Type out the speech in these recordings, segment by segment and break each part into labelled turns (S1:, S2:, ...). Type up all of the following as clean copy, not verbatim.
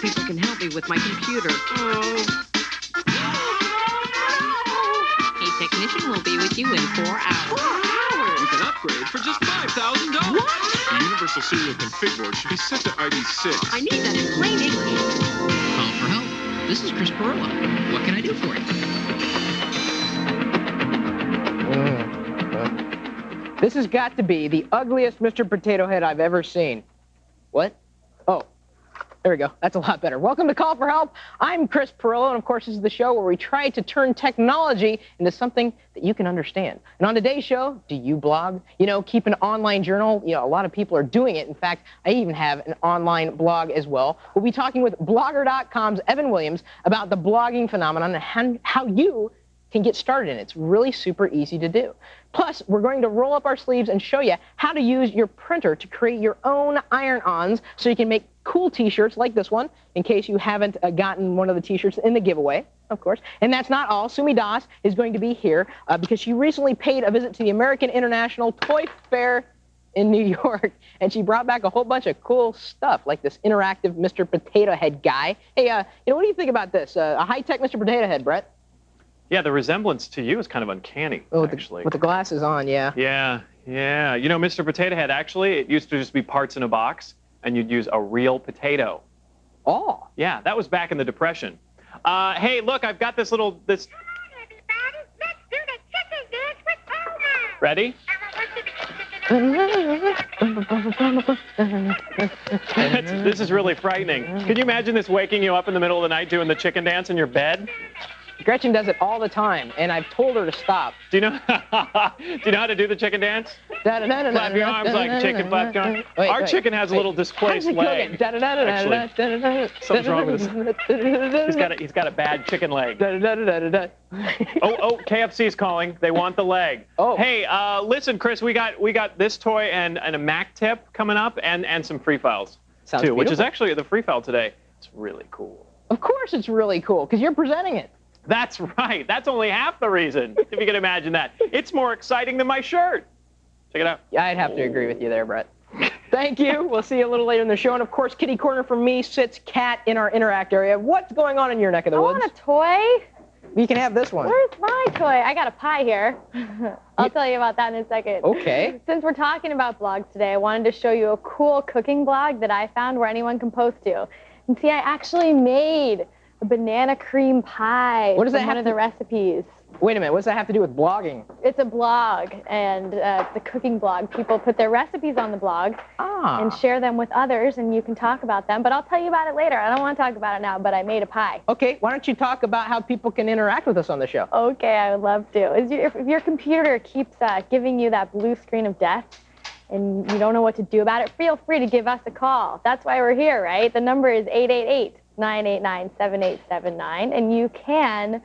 S1: people can help me with my computer.
S2: Oh.
S3: A technician will be with you in 4 hours.
S1: 4 hours?
S2: You can upgrade for just $5,000.
S1: What?
S2: The Universal Serial Config board should be set to ID6.
S1: I need that in plain English.
S3: Call for help. This is Chris Perillo. What can I do for you?
S4: This has got to be the ugliest Mr. Potato Head I've ever seen. What? Oh, there we go. That's a lot better. Welcome to Call for Help. I'm Chris Perillo, and of course, this is the show where we try to turn technology into something that you can understand. And on today's show, do you blog? You know, keep an online journal. You know, a lot of people are doing it. In fact, I even have an online blog as well. We'll be talking with Blogger.com's Evan Williams about the blogging phenomenon and how you can get started in it. It's really super easy to do. Plus, we're going to roll up our sleeves and show you how to use your printer to create your own iron-ons so you can make cool t-shirts like this one, in case you haven't gotten one of the t-shirts in the giveaway, of course. And that's not all. Sumi Das is going to be here because she recently paid a visit to the American International Toy Fair in New York, and she brought back a whole bunch of cool stuff, like this interactive Mr. Potato Head guy. Hey, you know, what do you think about this? A high-tech Mr. Potato Head, Brett?
S5: Yeah, the resemblance to you is kind of uncanny, actually.
S4: With the glasses on, yeah.
S5: Yeah. You know, Mr. Potato Head, actually, it used to just be parts in a box, and you'd use a real potato.
S4: Oh.
S5: Yeah, that was back in the Depression. Hey, look, I've got this little...
S6: Come on, everybody. Let's do the chicken dance with Homer.
S5: Ready? This is really frightening. Can you imagine this waking you up in the middle of the night doing the chicken dance in your bed?
S4: Gretchen does it all the time, and I've told her to stop.
S5: Do you know how to do the chicken dance? Clap your arms like chicken flap going. Our chicken has a little displaced leg. Actually, something's wrong with this. He's got a bad chicken leg. Oh, KFC's calling. They want the leg.
S4: Oh.
S5: Hey, listen, Chris, we got this toy and a Mac tip coming up and some free files
S4: Sounds
S5: too, which is
S4: beautiful.
S5: actually the free file today. It's really cool.
S4: Of course it's really cool, because you're presenting it.
S5: That's right. That's only half the reason, if you can imagine that. It's more exciting than my shirt. Check it out.
S4: Yeah, I'd have to agree with you there, Brett. Thank you. We'll see you a little later in the show. And, of course, kitty corner for me sits Kat in our Interact area. What's going on in your neck of the woods?
S7: I want a toy.
S4: You can have this one.
S7: Where's my toy? I got a pie here. I'll tell you about that in a second.
S4: Okay.
S7: Since we're talking about blogs today, I wanted to show you a cool cooking blog that I found where anyone can post to. And see, I actually made a banana cream pie.
S4: What does that
S7: from
S4: have
S7: one of the recipes.
S4: Wait a minute. What does that have to do with blogging?
S7: It's a blog, and the cooking blog. People put their recipes on the blog and share them with others, and you can talk about them. But I'll tell you about it later. I don't want to talk about it now, but I made a pie.
S4: Okay. Why don't you talk about how people can interact with us on the show?
S7: Okay, I would love to. If your computer keeps giving you that blue screen of death, and you don't know what to do about it, feel free to give us a call. That's why we're here, right? The number is 888-989-7879, and you can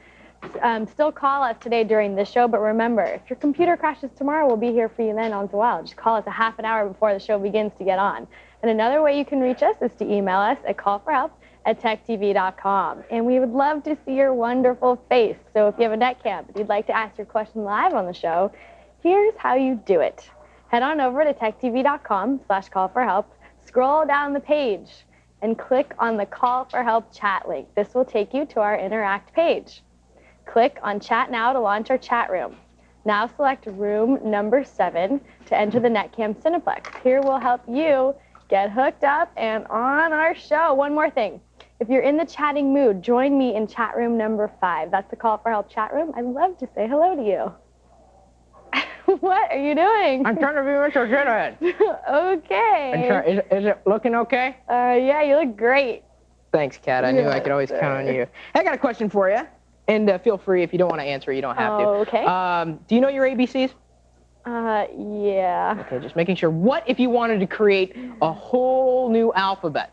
S7: still call us today during this show, but remember, if your computer crashes tomorrow, we'll be here for you then as well. Just call us a half an hour before the show begins to get on. And another way you can reach us is to email us at callforhelp@techtv.com. And we would love to see your wonderful face. So if you have a netcam, if you'd like to ask your question live on the show, here's how you do it. Head on over to techtv.com/callforhelp, scroll down the page, and click on the Call for Help chat link. This will take you to our Interact page. Click on Chat Now to launch our chat room. Now select room number 7 to enter the Netcam Cineplex. Here we'll help you get hooked up and on our show. One more thing. If you're in the chatting mood, join me in chat room number 5. That's the Call for Help chat room. I'd love to say hello to you. What are you doing?
S4: I'm trying to be Mr. Shithead.
S7: Okay.
S4: Is it looking okay?
S7: Yeah, you look great.
S4: Thank Kat. I knew I could always count on you. Hey, I got a question for you. And feel free, if you don't want to answer, you don't have to.
S7: Okay.
S4: Do you know your ABCs?
S7: Yeah.
S4: Okay, just making sure. What if you wanted to create a whole new alphabet?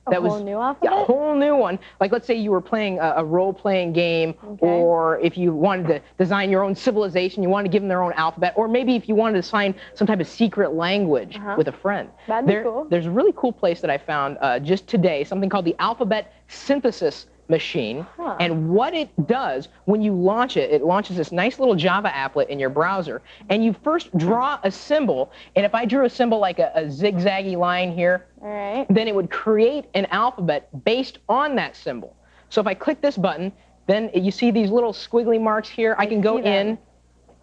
S7: A whole new alphabet?
S4: Yeah, a whole new one. Like, let's say you were playing a role-playing game, or if you wanted to design your own civilization, you wanted to give them their own alphabet, or maybe if you wanted to sign some type of secret language with a friend.
S7: That'd be cool.
S4: There's a really cool place that I found just today, something called the Alphabet Synthesis machine. And what it does when you launch it, it launches this nice little Java applet in your browser. And you first draw a symbol. And if I drew a symbol like a zigzaggy line here, then it would create an alphabet based on that symbol. So if I click this button, then you see these little squiggly marks here. I can go in.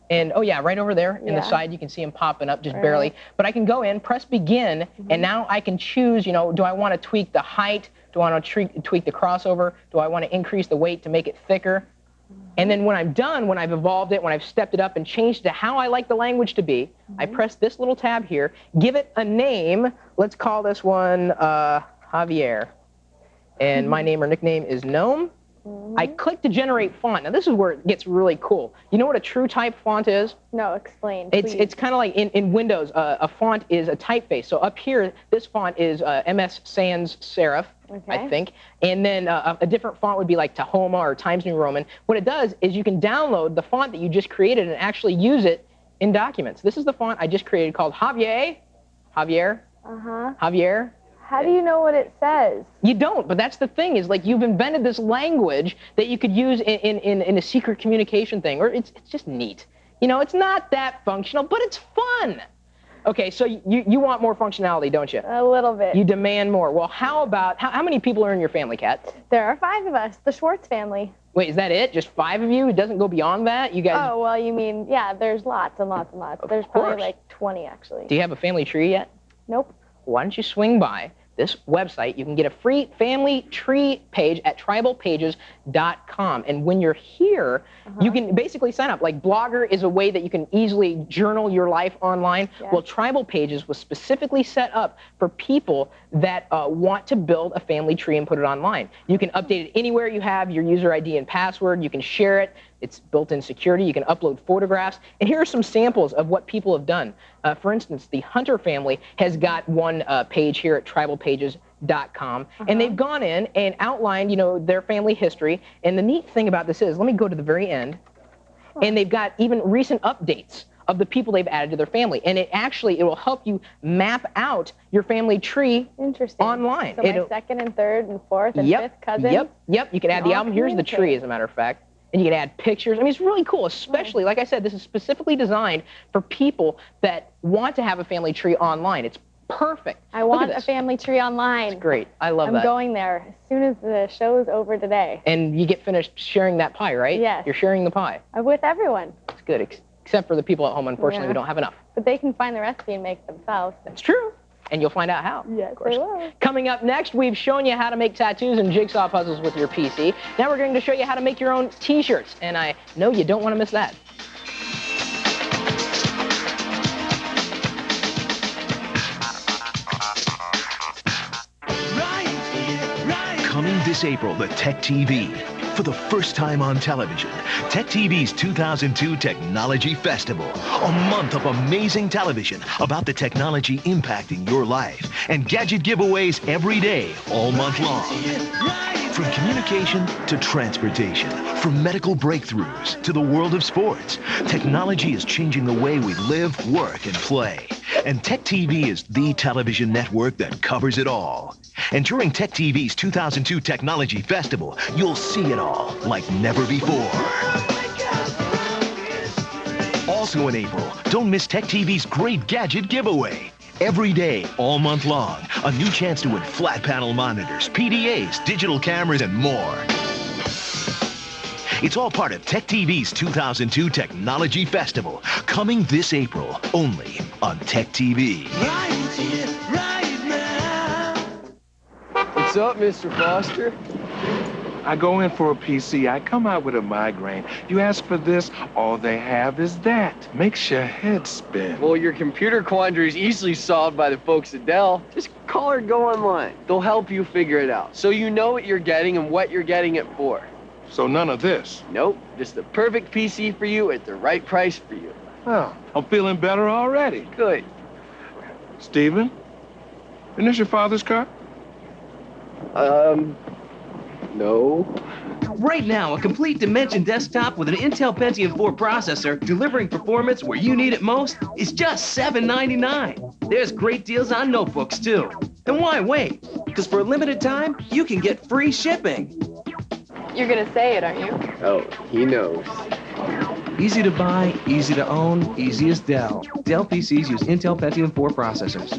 S4: And, oh, yeah, right over there in the side, you can see them popping up just barely. But I can go in, press begin, and now I can choose, you know, do I want to tweak the height? Do I want to tweak the crossover? Do I want to increase the weight to make it thicker? And then when I'm done, when I've evolved it, when I've stepped it up and changed it to how I like the language to be, I press this little tab here, give it a name. Let's call this one Javier. And my name or nickname is Gnome. I click to generate font. Now, this is where it gets really cool. You know what a true type font is?
S7: No, explain,
S4: It's kind of like in Windows, a font is a typeface. So up here, this font is MS Sans Serif, I think. And then a different font would be like Tahoma or Times New Roman. What it does is you can download the font that you just created and actually use it in documents. This is the font I just created called Javier. Javier. Javier.
S7: How do you know what it says?
S4: You don't, but that's the thing, is like you've invented this language that you could use in a secret communication thing, or it's just neat. You know, it's not that functional, but it's fun. Okay, so you want more functionality, don't you?
S7: A little bit.
S4: You demand more. Well, how about, how many people are in your family, Kat?
S7: There are 5 of us, the Schwartz family.
S4: Wait, is that it? Just 5 of you? It doesn't go beyond that? You guys?
S7: Oh, well, you mean, yeah, there's lots and lots and lots. There's probably like 20, actually.
S4: Do you have a family tree yet?
S7: Nope.
S4: Why don't you swing by this website? You can get a free family tree page at tribalpages.com. And when you're here, you can basically sign up. Like Blogger is a way that you can easily journal your life online. Well, Tribal Pages was specifically set up for people that want to build a family tree and put it online. You can update it anywhere you have your user ID and password. You can share it. It's built-in security. You can upload photographs. And here are some samples of what people have done. For instance, the Hunter family has got one page here at tribalpages.com. And they've gone in and outlined, you know, their family history. And the neat thing about this is, let me go to the very end. And they've got even recent updates of the people they've added to their family. And it will help you map out your family tree online.
S7: So my second and third and fourth and fifth cousins?
S4: Yep. You can add the album. Here's the tree, as a matter of fact. And you can add pictures. I mean, it's really cool, especially, like I said, this is specifically designed for people that want to have a family tree online. It's perfect.
S7: I want a family tree online.
S4: It's great. I love that.
S7: I'm going there as soon as the show's over today.
S4: And you get finished sharing that pie, right?
S7: Yes.
S4: You're sharing the pie.
S7: With everyone.
S4: It's good, except for the people at home. Unfortunately, we don't have enough.
S7: But they can find the recipe and make it themselves.
S4: That's true. And you'll find out how.
S7: Yes,
S4: of course.
S7: they will.
S4: Coming up next, we've shown you how to make tattoos and jigsaw puzzles with your PC. Now we're going to show you how to make your own T-shirts. And I know you don't want to miss that.
S8: Coming this April, the Tech TV. For the first time on television, Tech TV's 2002 Technology Festival. A month of amazing television about the technology impacting your life. And gadget giveaways every day, all month long. From communication to transportation, from medical breakthroughs to the world of sports, technology is changing the way we live, work, and play. And Tech TV is the television network that covers it all. And during Tech TV's 2002 Technology Festival, you'll see it all like never before. Also in April, don't miss Tech TV's great gadget giveaway. Every day, all month long, a new chance to win flat panel monitors, PDAs, digital cameras, and more. It's all part of Tech TV's 2002 Technology Festival, coming this April, only on Tech TV.
S9: What's up, Mr. Foster?
S10: I go in for a PC, I come out with a migraine. You ask for this, all they have is that. Makes your head spin.
S9: Well, your computer quandary is easily solved by the folks at Dell. Just call or go online. They'll help you figure it out, so you know what you're getting and what you're getting it for.
S10: So none of this?
S9: Nope, just the perfect PC for you at the right price for you.
S10: Well, I'm feeling better already.
S9: Good.
S10: Steven, isn't this your father's car?
S9: No.
S11: Right now, a complete Dimension desktop with an Intel Pentium 4 processor delivering performance where you need it most is just $7.99. There's great deals on notebooks, too. And why wait? Because for a limited time, you can get free shipping.
S7: You're gonna say it, aren't you?
S9: Oh, he knows.
S11: Easy to buy, easy to own, easy as Dell. Dell PCs use Intel Pentium 4 processors.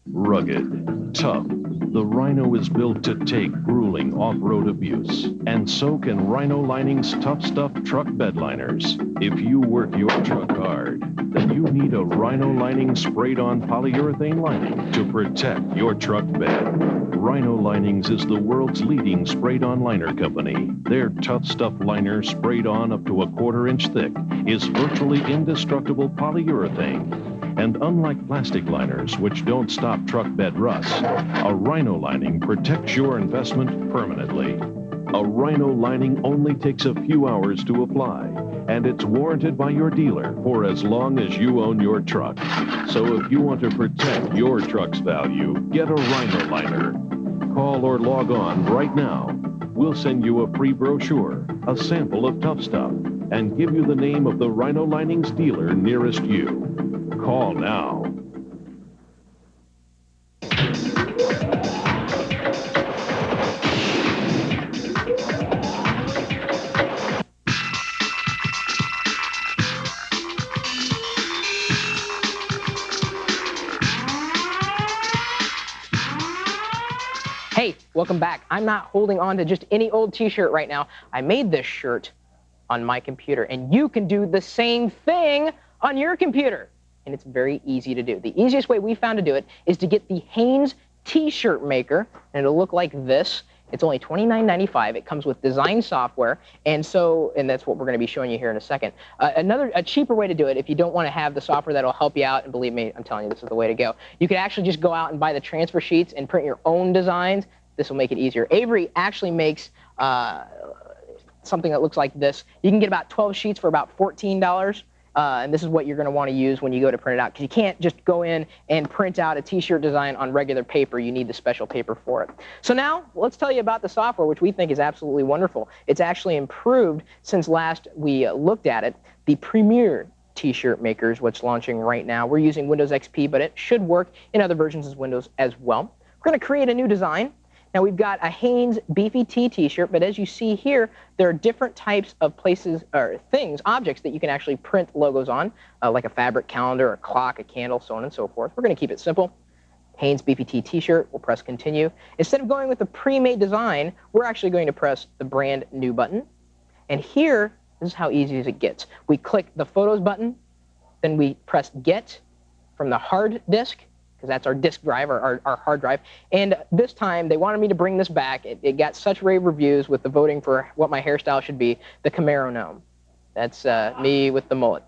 S12: Rugged, tough. The Rhino is built to take grueling off-road abuse. And so can Rhino Lining's Tough Stuff truck bed liners. If you work your truck hard, then you need a Rhino Lining sprayed-on polyurethane lining to protect your truck bed. Rhino Linings is the world's leading sprayed-on liner company. Their Tough Stuff liner, sprayed on up to a 1/4 inch thick, is virtually indestructible polyurethane. And unlike plastic liners, which don't stop truck bed rust, a Rhino Lining protects your investment permanently. A Rhino Lining only takes a few hours to apply, and it's warranted by your dealer for as long as you own your truck. So if you want to protect your truck's value, get a Rhino Liner. Call or log on right now. We'll send you a free brochure, a sample of Tough Stuff, and give you the name of the Rhino Lining's dealer nearest you. Call now.
S4: Hey, welcome back. I'm not holding on to just any old t-shirt right now. I made this shirt on my computer, and you can do the same thing on your computer. And it's very easy to do. The easiest way we found to do it is to get the Hanes t-shirt maker, and it'll look like this. It's only $29.95. It comes with design software, and that's what we're going to be showing you here in a second. A cheaper way to do it, if you don't want to have the software that'll help you out, and believe me, I'm telling you, this is the way to go. You could actually just go out and buy the transfer sheets and print your own designs. This will make it easier. Avery actually makes something that looks like this. You can get about 12 sheets for about $14. And this is what you're going to want to use when you go to print it out, because you can't just go in and print out a t-shirt design on regular paper. You need the special paper for it. So now let's tell you about the software, which we think is absolutely wonderful. It's actually improved since last we looked at it. The Premier t-shirt maker is what's launching right now. We're using Windows XP, but it should work in other versions of Windows as well. We're going to create a new design. Now we've got a Hanes Beefy Tee t-shirt, but as you see here, there are different types of places or things, objects that you can actually print logos on, like a fabric calendar, a clock, a candle, so on and so forth. We're going to keep it simple. Hanes Beefy Tee t-shirt, we'll press continue. Instead of going with the pre-made design, we're actually going to press the brand new button. And here, this is how easy as it gets. We click the photos button, then we press get from the hard disk, because that's our disk drive, our hard drive. And this time, they wanted me to bring this back. It got such rave reviews with the voting for what my hairstyle should be, the Camaro gnome. That's me with the mullet.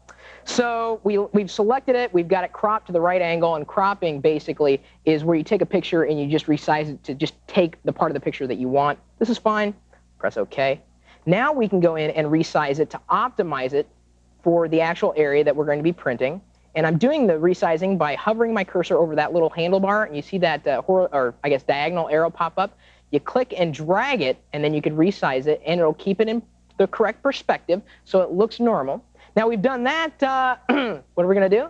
S4: So we've selected it. We've got it cropped to the right angle. And cropping, basically, is where you take a picture and you just resize it to just take the part of the picture that you want. This is fine. Press OK. Now we can go in and resize it to optimize it for the actual area that we're going to be printing. And I'm doing the resizing by hovering my cursor over that little handlebar, and you see that, diagonal arrow pop up. You click and drag it, and then you can resize it, and it'll keep it in the correct perspective, so it looks normal. Now we've done that, what are we going to do?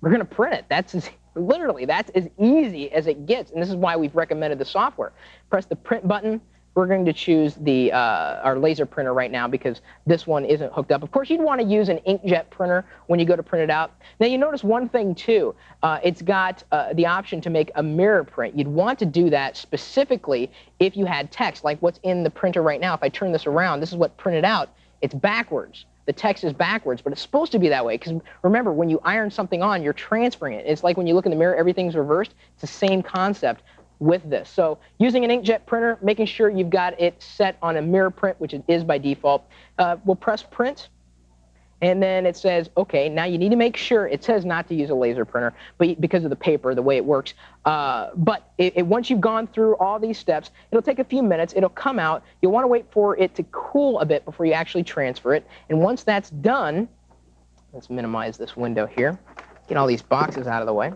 S4: We're going to print it. That's as easy as it gets, and this is why we've recommended the software. Press the print button. We're going to choose the our laser printer right now because this one isn't hooked up. Of course, you'd want to use an inkjet printer when you go to print it out. Now, you notice one thing, too. It's got the option to make a mirror print. You'd want to do that specifically if you had text, like what's in the printer right now. If I turn this around, this is what printed out. It's backwards. The text is backwards, but it's supposed to be that way because, remember, when you iron something on, you're transferring it. It's like when you look in the mirror, everything's reversed. It's the same concept with this. So using an inkjet printer, making sure you've got it set on a mirror print, which it is by default. We'll press print, and then it says, OK, now you need to make sure, it says not to use a laser printer, but because of the paper, the way it works. But once you've gone through all these steps, it'll take a few minutes. It'll come out. You'll want to wait for it to cool a bit before you actually transfer it. And once that's done, let's minimize this window here, get all these boxes out of the way.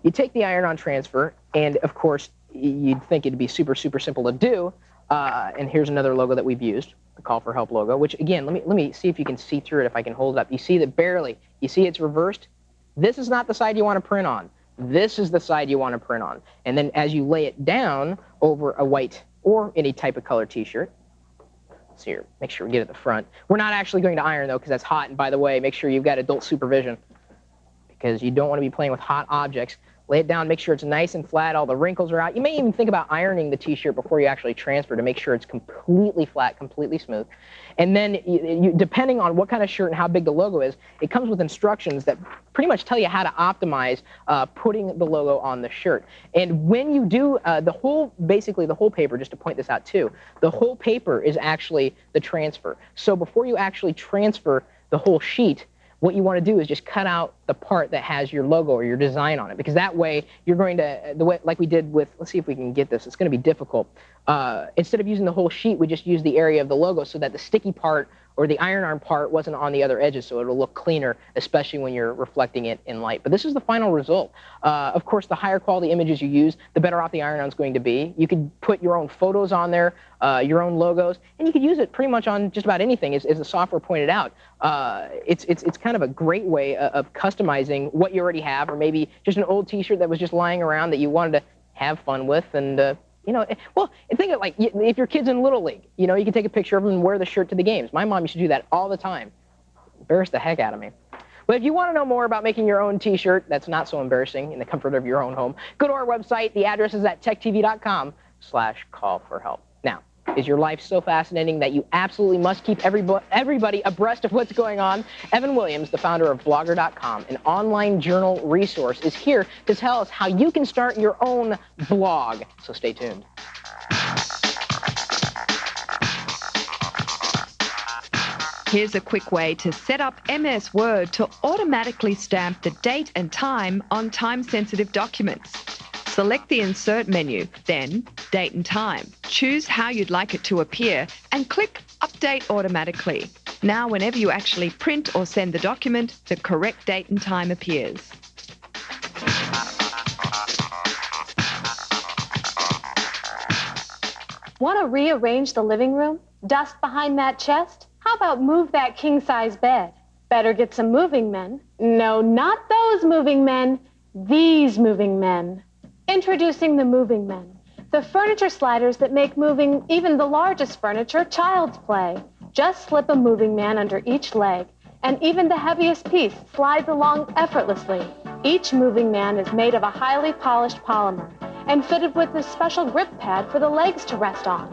S4: You take the iron-on transfer, and of course, you'd think it'd be super, super simple to do. And here's another logo that we've used, the Call for Help logo, which, again, let me see if you can see through it, if I can hold it up. You see that barely. You see it's reversed? This is not the side you want to print on. This is the side you want to print on. And then as you lay it down over a white or any type of color t-shirt. So here, make sure we get it at the front. We're not actually going to iron, though, because that's hot. And by the way, make sure you've got adult supervision, because you don't want to be playing with hot objects. Lay it down, make sure it's nice and flat, all the wrinkles are out. You may even think about ironing the t-shirt before you actually transfer to make sure it's completely flat, completely smooth. And then, depending on what kind of shirt and how big the logo is, it comes with instructions that pretty much tell you how to optimize putting the logo on the shirt. And when you do, basically the whole paper, just to point this out too, the whole paper is actually the transfer. So before you actually transfer the whole sheet, what you want to do is just cut out the part that has your logo or your design on it, because that way you're going to, like we did with, let's see if we can get this, it's going to be difficult. Instead of using the whole sheet, we just use the area of the logo so that the sticky part or the iron arm part wasn't on the other edges, so it'll look cleaner, especially when you're reflecting it in light. But this is the final result. Of course, the higher quality images you use, the better off the iron arm's going to be. You could put your own photos on there, your own logos, and you could use it pretty much on just about anything, as the software pointed out. It's kind of a great way of customizing what you already have, or maybe just an old t-shirt that was just lying around that you wanted to have fun with, and you know, well, think of it like if your kid's in Little League, you know, you can take a picture of them and wear the shirt to the games. My mom used to do that all the time. Embarrassed the heck out of me. But if you want to know more about making your own t-shirt that's not so embarrassing in the comfort of your own home, go to our website. The address is at techtv.com/call-for-help. Now, is your life so fascinating that you absolutely must keep everybody abreast of what's going on? Evan Williams, the founder of Blogger.com, an online journal resource, is here to tell us how you can start your own blog. So stay tuned.
S13: Here's a quick way to set up MS Word to automatically stamp the date and time on time-sensitive documents. Select the Insert menu, then Date and Time. Choose how you'd like it to appear and click Update Automatically. Now, whenever you actually print or send the document, the correct date and time appears.
S7: Want to rearrange the living room? Dust behind that chest? How about move that king-size bed? Better get some moving men. No, not those moving men. These moving men. Introducing the Moving Men, the furniture sliders that make moving even the largest furniture child's play. Just slip a moving man under each leg, and even the heaviest piece slides along effortlessly. Each moving man is made of a highly polished polymer and fitted with a special grip pad for the legs to rest on.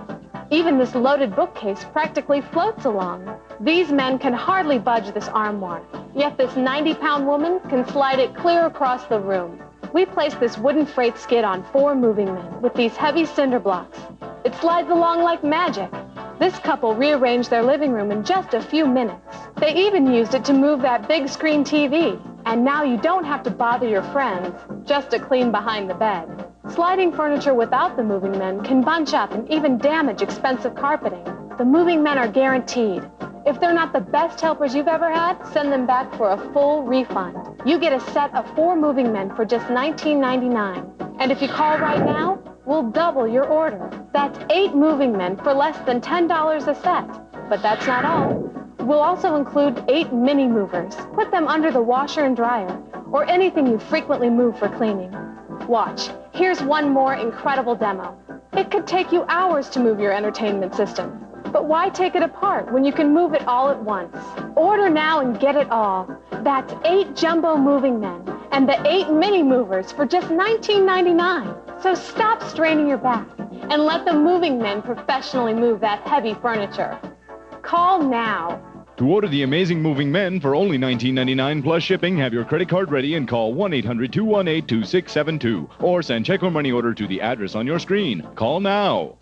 S7: Even this loaded bookcase practically floats along. These men can hardly budge this armoire, yet this 90-pound woman can slide it clear across the room. We placed this wooden freight skid on 4 moving men with these heavy cinder blocks. It slides along like magic. This couple rearranged their living room in just a few minutes. They even used it to move that big screen TV. And now you don't have to bother your friends just to clean behind the bed. Sliding furniture without the moving men can bunch up and even damage expensive carpeting. The moving men are guaranteed. If they're not the best helpers you've ever had, send them back for a full refund. You get a set of 4 moving men for just $19.99. And if you call right now, we'll double your order. That's 8 moving men for less than $10 a set. But that's not all. We'll also include 8 mini movers. Put them under the washer and dryer, or anything you frequently move for cleaning. Watch, here's one more incredible demo. It could take you hours to move your entertainment system. But why take it apart when you can move it all at once? Order now and get it all. That's 8 jumbo moving men and the 8 mini movers for just $19.99. So stop straining your back and let the moving men professionally move that heavy furniture. Call now.
S14: To order the amazing moving men for only $19.99 plus shipping, have your credit card ready and call 1-800-218-2672 or send check or money order to the address on your screen. Call now.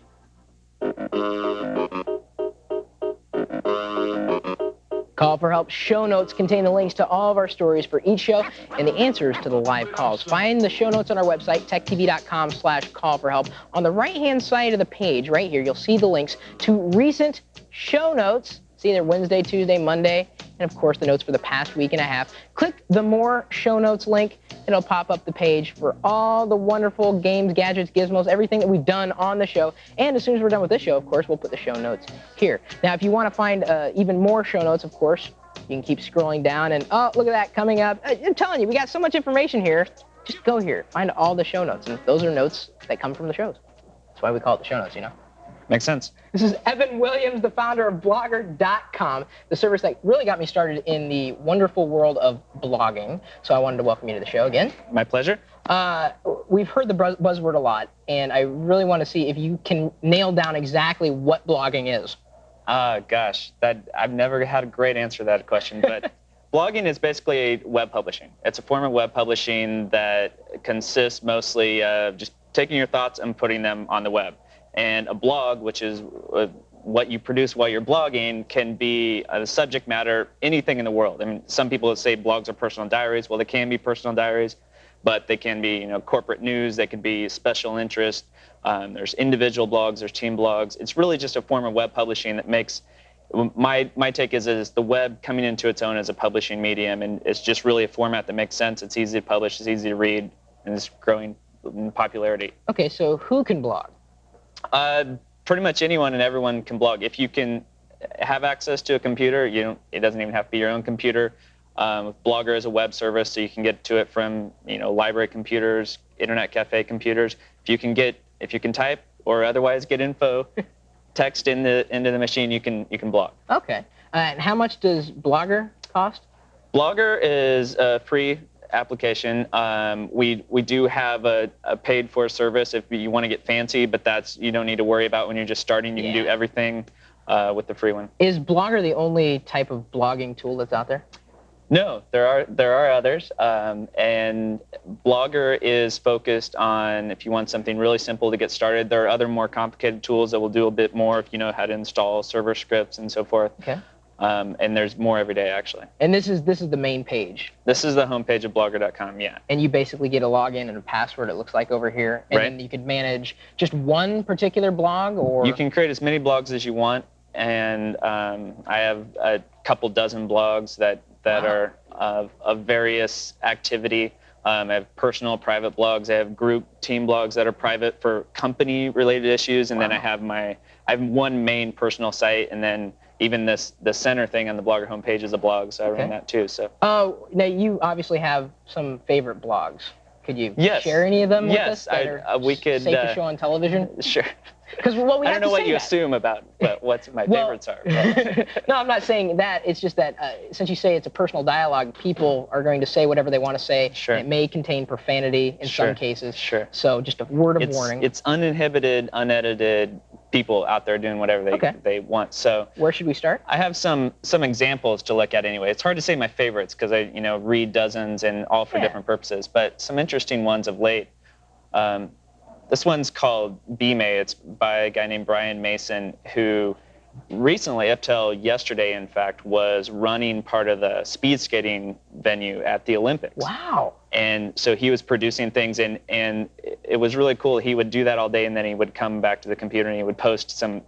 S4: Call for Help show notes contain the links to all of our stories for each show and the answers to the live calls. Find the show notes on our website, techtv.com/call-for-help. On the right-hand side of the page, right here, you'll see the links to recent show notes. See, they're Wednesday, Tuesday, Monday, and of course the notes for the past week and a half. Click the More Show Notes link. It'll pop up the page for all the wonderful games, gadgets, gizmos, everything that we've done on the show. And as soon as we're done with this show, of course, we'll put the show notes here. Now, if you want to find even more show notes, of course, you can keep scrolling down and, oh, look at that coming up. I'm telling you, we got so much information here. Just go here, find all the show notes. And those are notes that come from the shows. That's why we call it the show notes, you know?
S5: Makes sense.
S4: This is Evan Williams, the founder of Blogger.com, the service that really got me started in the wonderful world of blogging. So I wanted to welcome you to the show again.
S5: My pleasure.
S4: We've heard the buzzword a lot, and I really want to see if you can nail down exactly what blogging is.
S5: Gosh, I've never had a great answer to that question, but blogging is basically web publishing. It's a form of web publishing that consists mostly of just taking your thoughts and putting them on the web. And a blog, which is what you produce while you're blogging, can be the subject matter, anything in the world. I mean, some people say blogs are personal diaries. Well, they can be personal diaries, but they can be, corporate news. They can be special interest. There's individual blogs. There's team blogs. It's really just a form of web publishing that makes, my take is the web coming into its own as a publishing medium, and it's just really a format that makes sense. It's easy to publish. It's easy to read, and it's growing in popularity.
S4: Okay, so who can blog?
S5: Pretty much anyone and everyone can blog. If you can have access to a computer, it doesn't even have to be your own computer. Blogger is a web service, so you can get to it from library computers, internet cafe computers. If you can type or otherwise get info, text into the machine, you can blog.
S4: Okay. And how much does Blogger cost?
S5: Blogger is a free application. We do have a paid for service if you want to get fancy, but you don't need to worry about when you're just starting. You can do everything with the free one.
S4: Is Blogger the only type of blogging tool that's out there?
S5: No, there are others, and Blogger is focused on if you want something really simple to get started. There are other more complicated tools that will do a bit more if you know how to install server scripts and so forth.
S4: Okay.
S5: And there's more every day, actually.
S4: And this is the main page.
S5: This is the homepage of Blogger.com, yeah.
S4: And you basically get a login and a password, it looks like over here. And then you could manage just one particular blog, or? You
S5: can create as many blogs as you want. And I have a couple dozen blogs that are of various activity. I have personal, private blogs. I have group, team blogs that are private for company-related issues. And then I have one main personal site, and then even the center thing on the Blogger homepage is a blog, so I run that too. So.
S4: Now you obviously have some favorite blogs. Could you share any of them with us that are
S5: we could,
S4: safe to show on television?
S5: Sure.
S4: Because
S5: I don't know what you assume about what my favorites are.
S4: No, I'm not saying that. It's just that since you say it's a personal dialogue, people are going to say whatever they want to say.
S5: Sure.
S4: And it may contain profanity in some cases.
S5: Sure.
S4: So just a word of warning.
S5: It's uninhibited, unedited people out there doing whatever they want. So
S4: where should we start?
S5: I have some examples to look at anyway. It's hard to say my favorites because I read dozens and all for different purposes. But some interesting ones of late. This one's called B-May. It's by a guy named Brian Mason, who recently, up till yesterday, in fact, was running part of the speed skating venue at the Olympics.
S4: Wow.
S5: And so he was producing things, and it was really cool. He would do that all day, and then he would come back to the computer, and he would post some,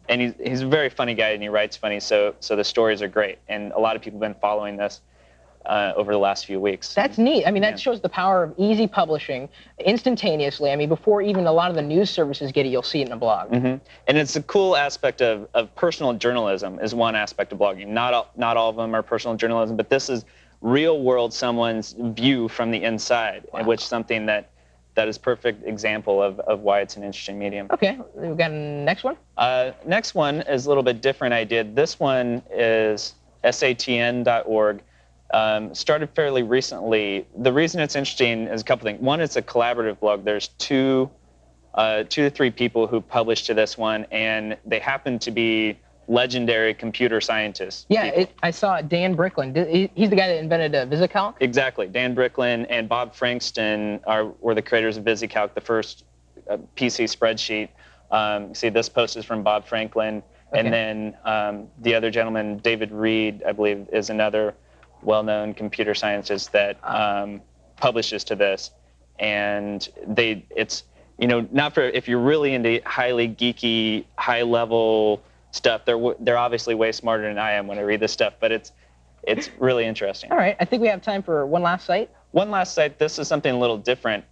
S5: and he's a very funny guy, and he writes funny, so the stories are great. And a lot of people have been following this over the last few weeks.
S4: That's neat. I mean, that shows the power of easy publishing instantaneously. I mean, before even a lot of the news services get it, you'll see it in a blog.
S5: Mm-hmm. And it's a cool aspect of personal journalism is one aspect of blogging. Not all of them are personal journalism, but this is real world someone's view from the inside, which is something that is perfect example of why it's an interesting medium.
S4: Okay, we've got a next one?
S5: Next one is a little bit different. This one is satn.org. Started fairly recently. The reason it's interesting is a couple things. One, it's a collaborative blog. There's two to three people who published to this one, and they happen to be legendary computer scientists.
S4: Yeah, I saw Dan Bricklin. He's the guy that invented VisiCalc?
S5: Exactly. Dan Bricklin and Bob Frankston were the creators of VisiCalc, the first PC spreadsheet. See, this post is from Bob Franklin. Okay. And then the other gentleman, David Reed, I believe, is another well-known computer scientist that publishes to this. And it's not for if you're really into highly geeky, high-level stuff. They're obviously way smarter than I am when I read this stuff, but it's really interesting.
S4: All right, I think we have time for one last site.
S5: One last site. This is something a little different.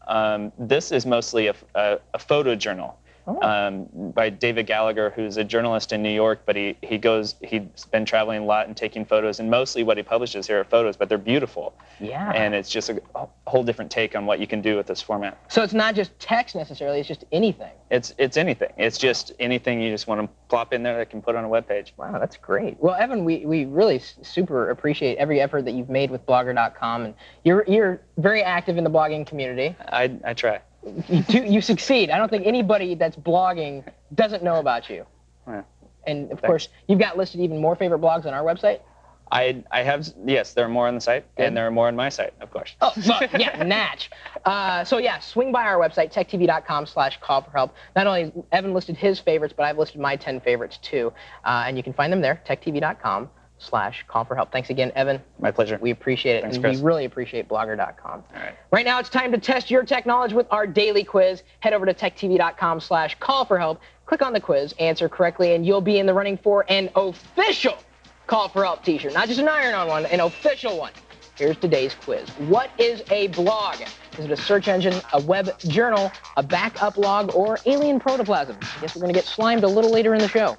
S5: This is mostly a photo journal. by David Gallagher, who's a journalist in New York, but he's been traveling a lot and taking photos, and mostly what he publishes here are photos, but they're beautiful.
S4: Yeah.
S5: And it's just a whole different take on what you can do with this format.
S4: So it's not just text necessarily, it's just anything.
S5: It's anything. It's just anything you just want to plop in there that can put on a web page.
S4: Wow, that's great. Well, Evan, we really super appreciate every effort that you've made with Blogger.com, and you're very active in the blogging community.
S5: I try.
S4: You succeed. I don't think anybody that's blogging doesn't know about you.
S5: Yeah.
S4: And of course, you've got listed even more favorite blogs on our website.
S5: I have, yes, there are more on the site, and there are more on my site, of course.
S4: Oh, well, yeah, natch. So yeah, swing by our website, techtv.com/call-for-help. Not only has Evan listed his favorites, but I've listed my 10 favorites too. And you can find them there, techtv.com/call-for-help. Thanks again, Evan.
S5: My pleasure.
S4: We appreciate it,
S5: Thanks,
S4: and
S5: Chris.
S4: we really appreciate Blogger.com.
S5: All right.
S4: Right now, it's time to test your tech knowledge with our daily quiz. Head over to techtv.com/call-for-help. Click on the quiz, answer correctly, and you'll be in the running for an official Call for Help t-shirt. Not just an iron-on one, an official one. Here's today's quiz. What is a blog? Is it a search engine, a web journal, a backup log, or alien protoplasm? I guess we're going to get slimed a little later in the show.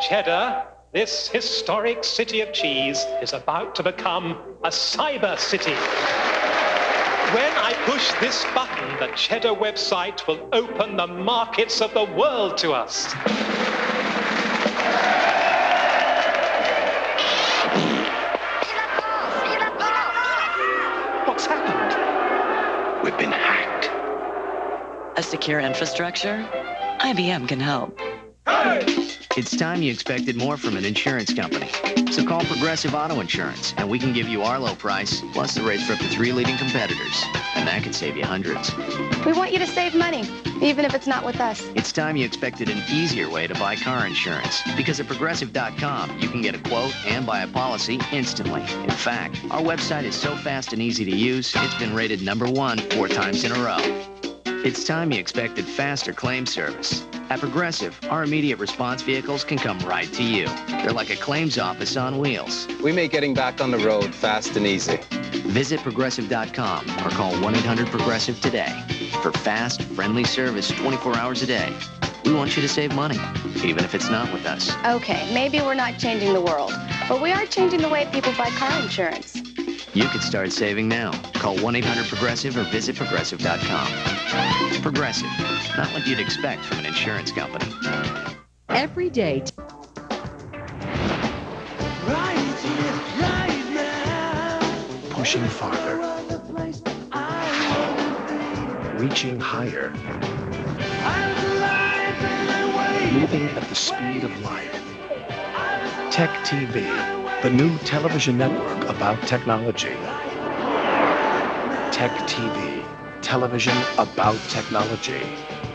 S15: Cheddar, this historic city of cheese is about to become a cyber city. When I push this button, the Cheddar website will open the markets of the world to us. What's happened?
S16: We've been hacked.
S17: A secure infrastructure? IBM can help.
S11: It's time you expected more from an insurance company. So call Progressive Auto Insurance, and we can give you our low price, plus the rates for up to 3 leading competitors. And that could save you hundreds.
S18: We want you to save money, even if it's not with us.
S11: It's time you expected an easier way to buy car insurance. Because at Progressive.com, you can get a quote and buy a policy instantly. In fact, our website is so fast and easy to use, it's been rated #1 4 times in a row. It's time you expected faster claim service. At Progressive, our immediate response vehicles can come right to you. They're like a claims office on wheels.
S9: We make getting back on the road fast and easy.
S11: Visit Progressive.com or call 1-800-PROGRESSIVE today for fast, friendly service 24 hours a day. We want you to save money, even if it's not with us.
S18: Okay, maybe we're not changing the world, but we are changing the way people buy car insurance.
S11: You could start saving now. Call 1-800-PROGRESSIVE or visit Progressive.com. Progressive, not what you'd expect from an insurance company.
S13: Every day.
S8: Pushing farther. Reaching higher. Moving at the speed of light. Tech TV, the new television network about technology. Tech TV, television about technology.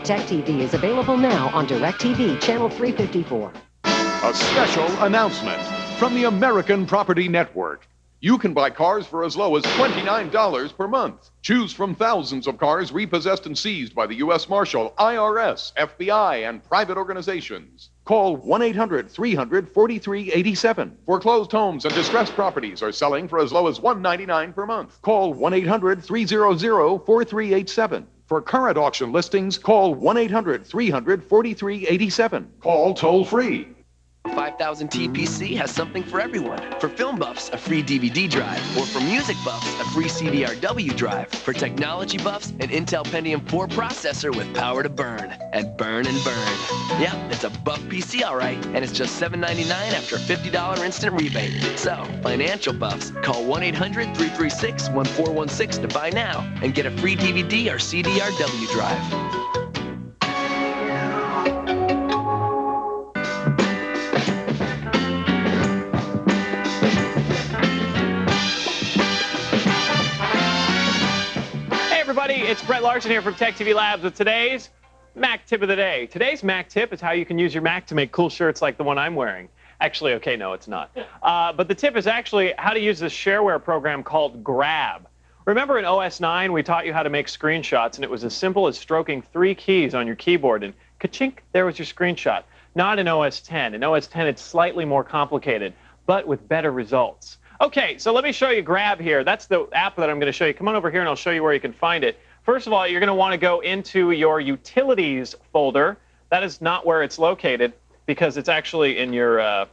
S19: Tech TV is available now on DirecTV, channel 354.
S14: A special announcement from the American Property Network. You can buy cars for as low as $29 per month. Choose from thousands of cars repossessed and seized by the U.S. Marshal, IRS, FBI, and private organizations. Call 1-800-300-4387. Foreclosed homes and distressed properties are selling for as low as $199 per month. Call 1-800-300-4387. For current auction listings, call 1-800-300-4387. Call toll-free.
S16: 5000 TPC has something for everyone. For film buffs, a free DVD drive. Or for music buffs, a free CDRW drive. For technology buffs, an Intel Pentium 4 processor with power to burn. And burn and burn. Yep, it's a buff PC, all right. And it's just $7.99 after a $50 instant rebate. So, financial buffs, call 1-800-336-1416 to buy now. And get a free DVD or CDRW drive.
S5: It's Brett Larson here from Tech TV Labs with today's Mac Tip of the Day. Today's Mac Tip is how you can use your Mac to make cool shirts like the one I'm wearing. Actually, okay, no, it's not. But the tip is actually how to use this shareware program called Grab. Remember in OS 9, we taught you how to make screenshots, and it was as simple as stroking 3 keys on your keyboard, and ka-chink, there was your screenshot. not in OS 10. In OS 10, it's slightly more complicated, but with better results. Okay, so let me show you Grab here. That's the app that I'm going to show you. Come on over here and I'll show you where you can find it. First of all, you're going to want to go into your Utilities folder. That is not where it's located because it's actually in your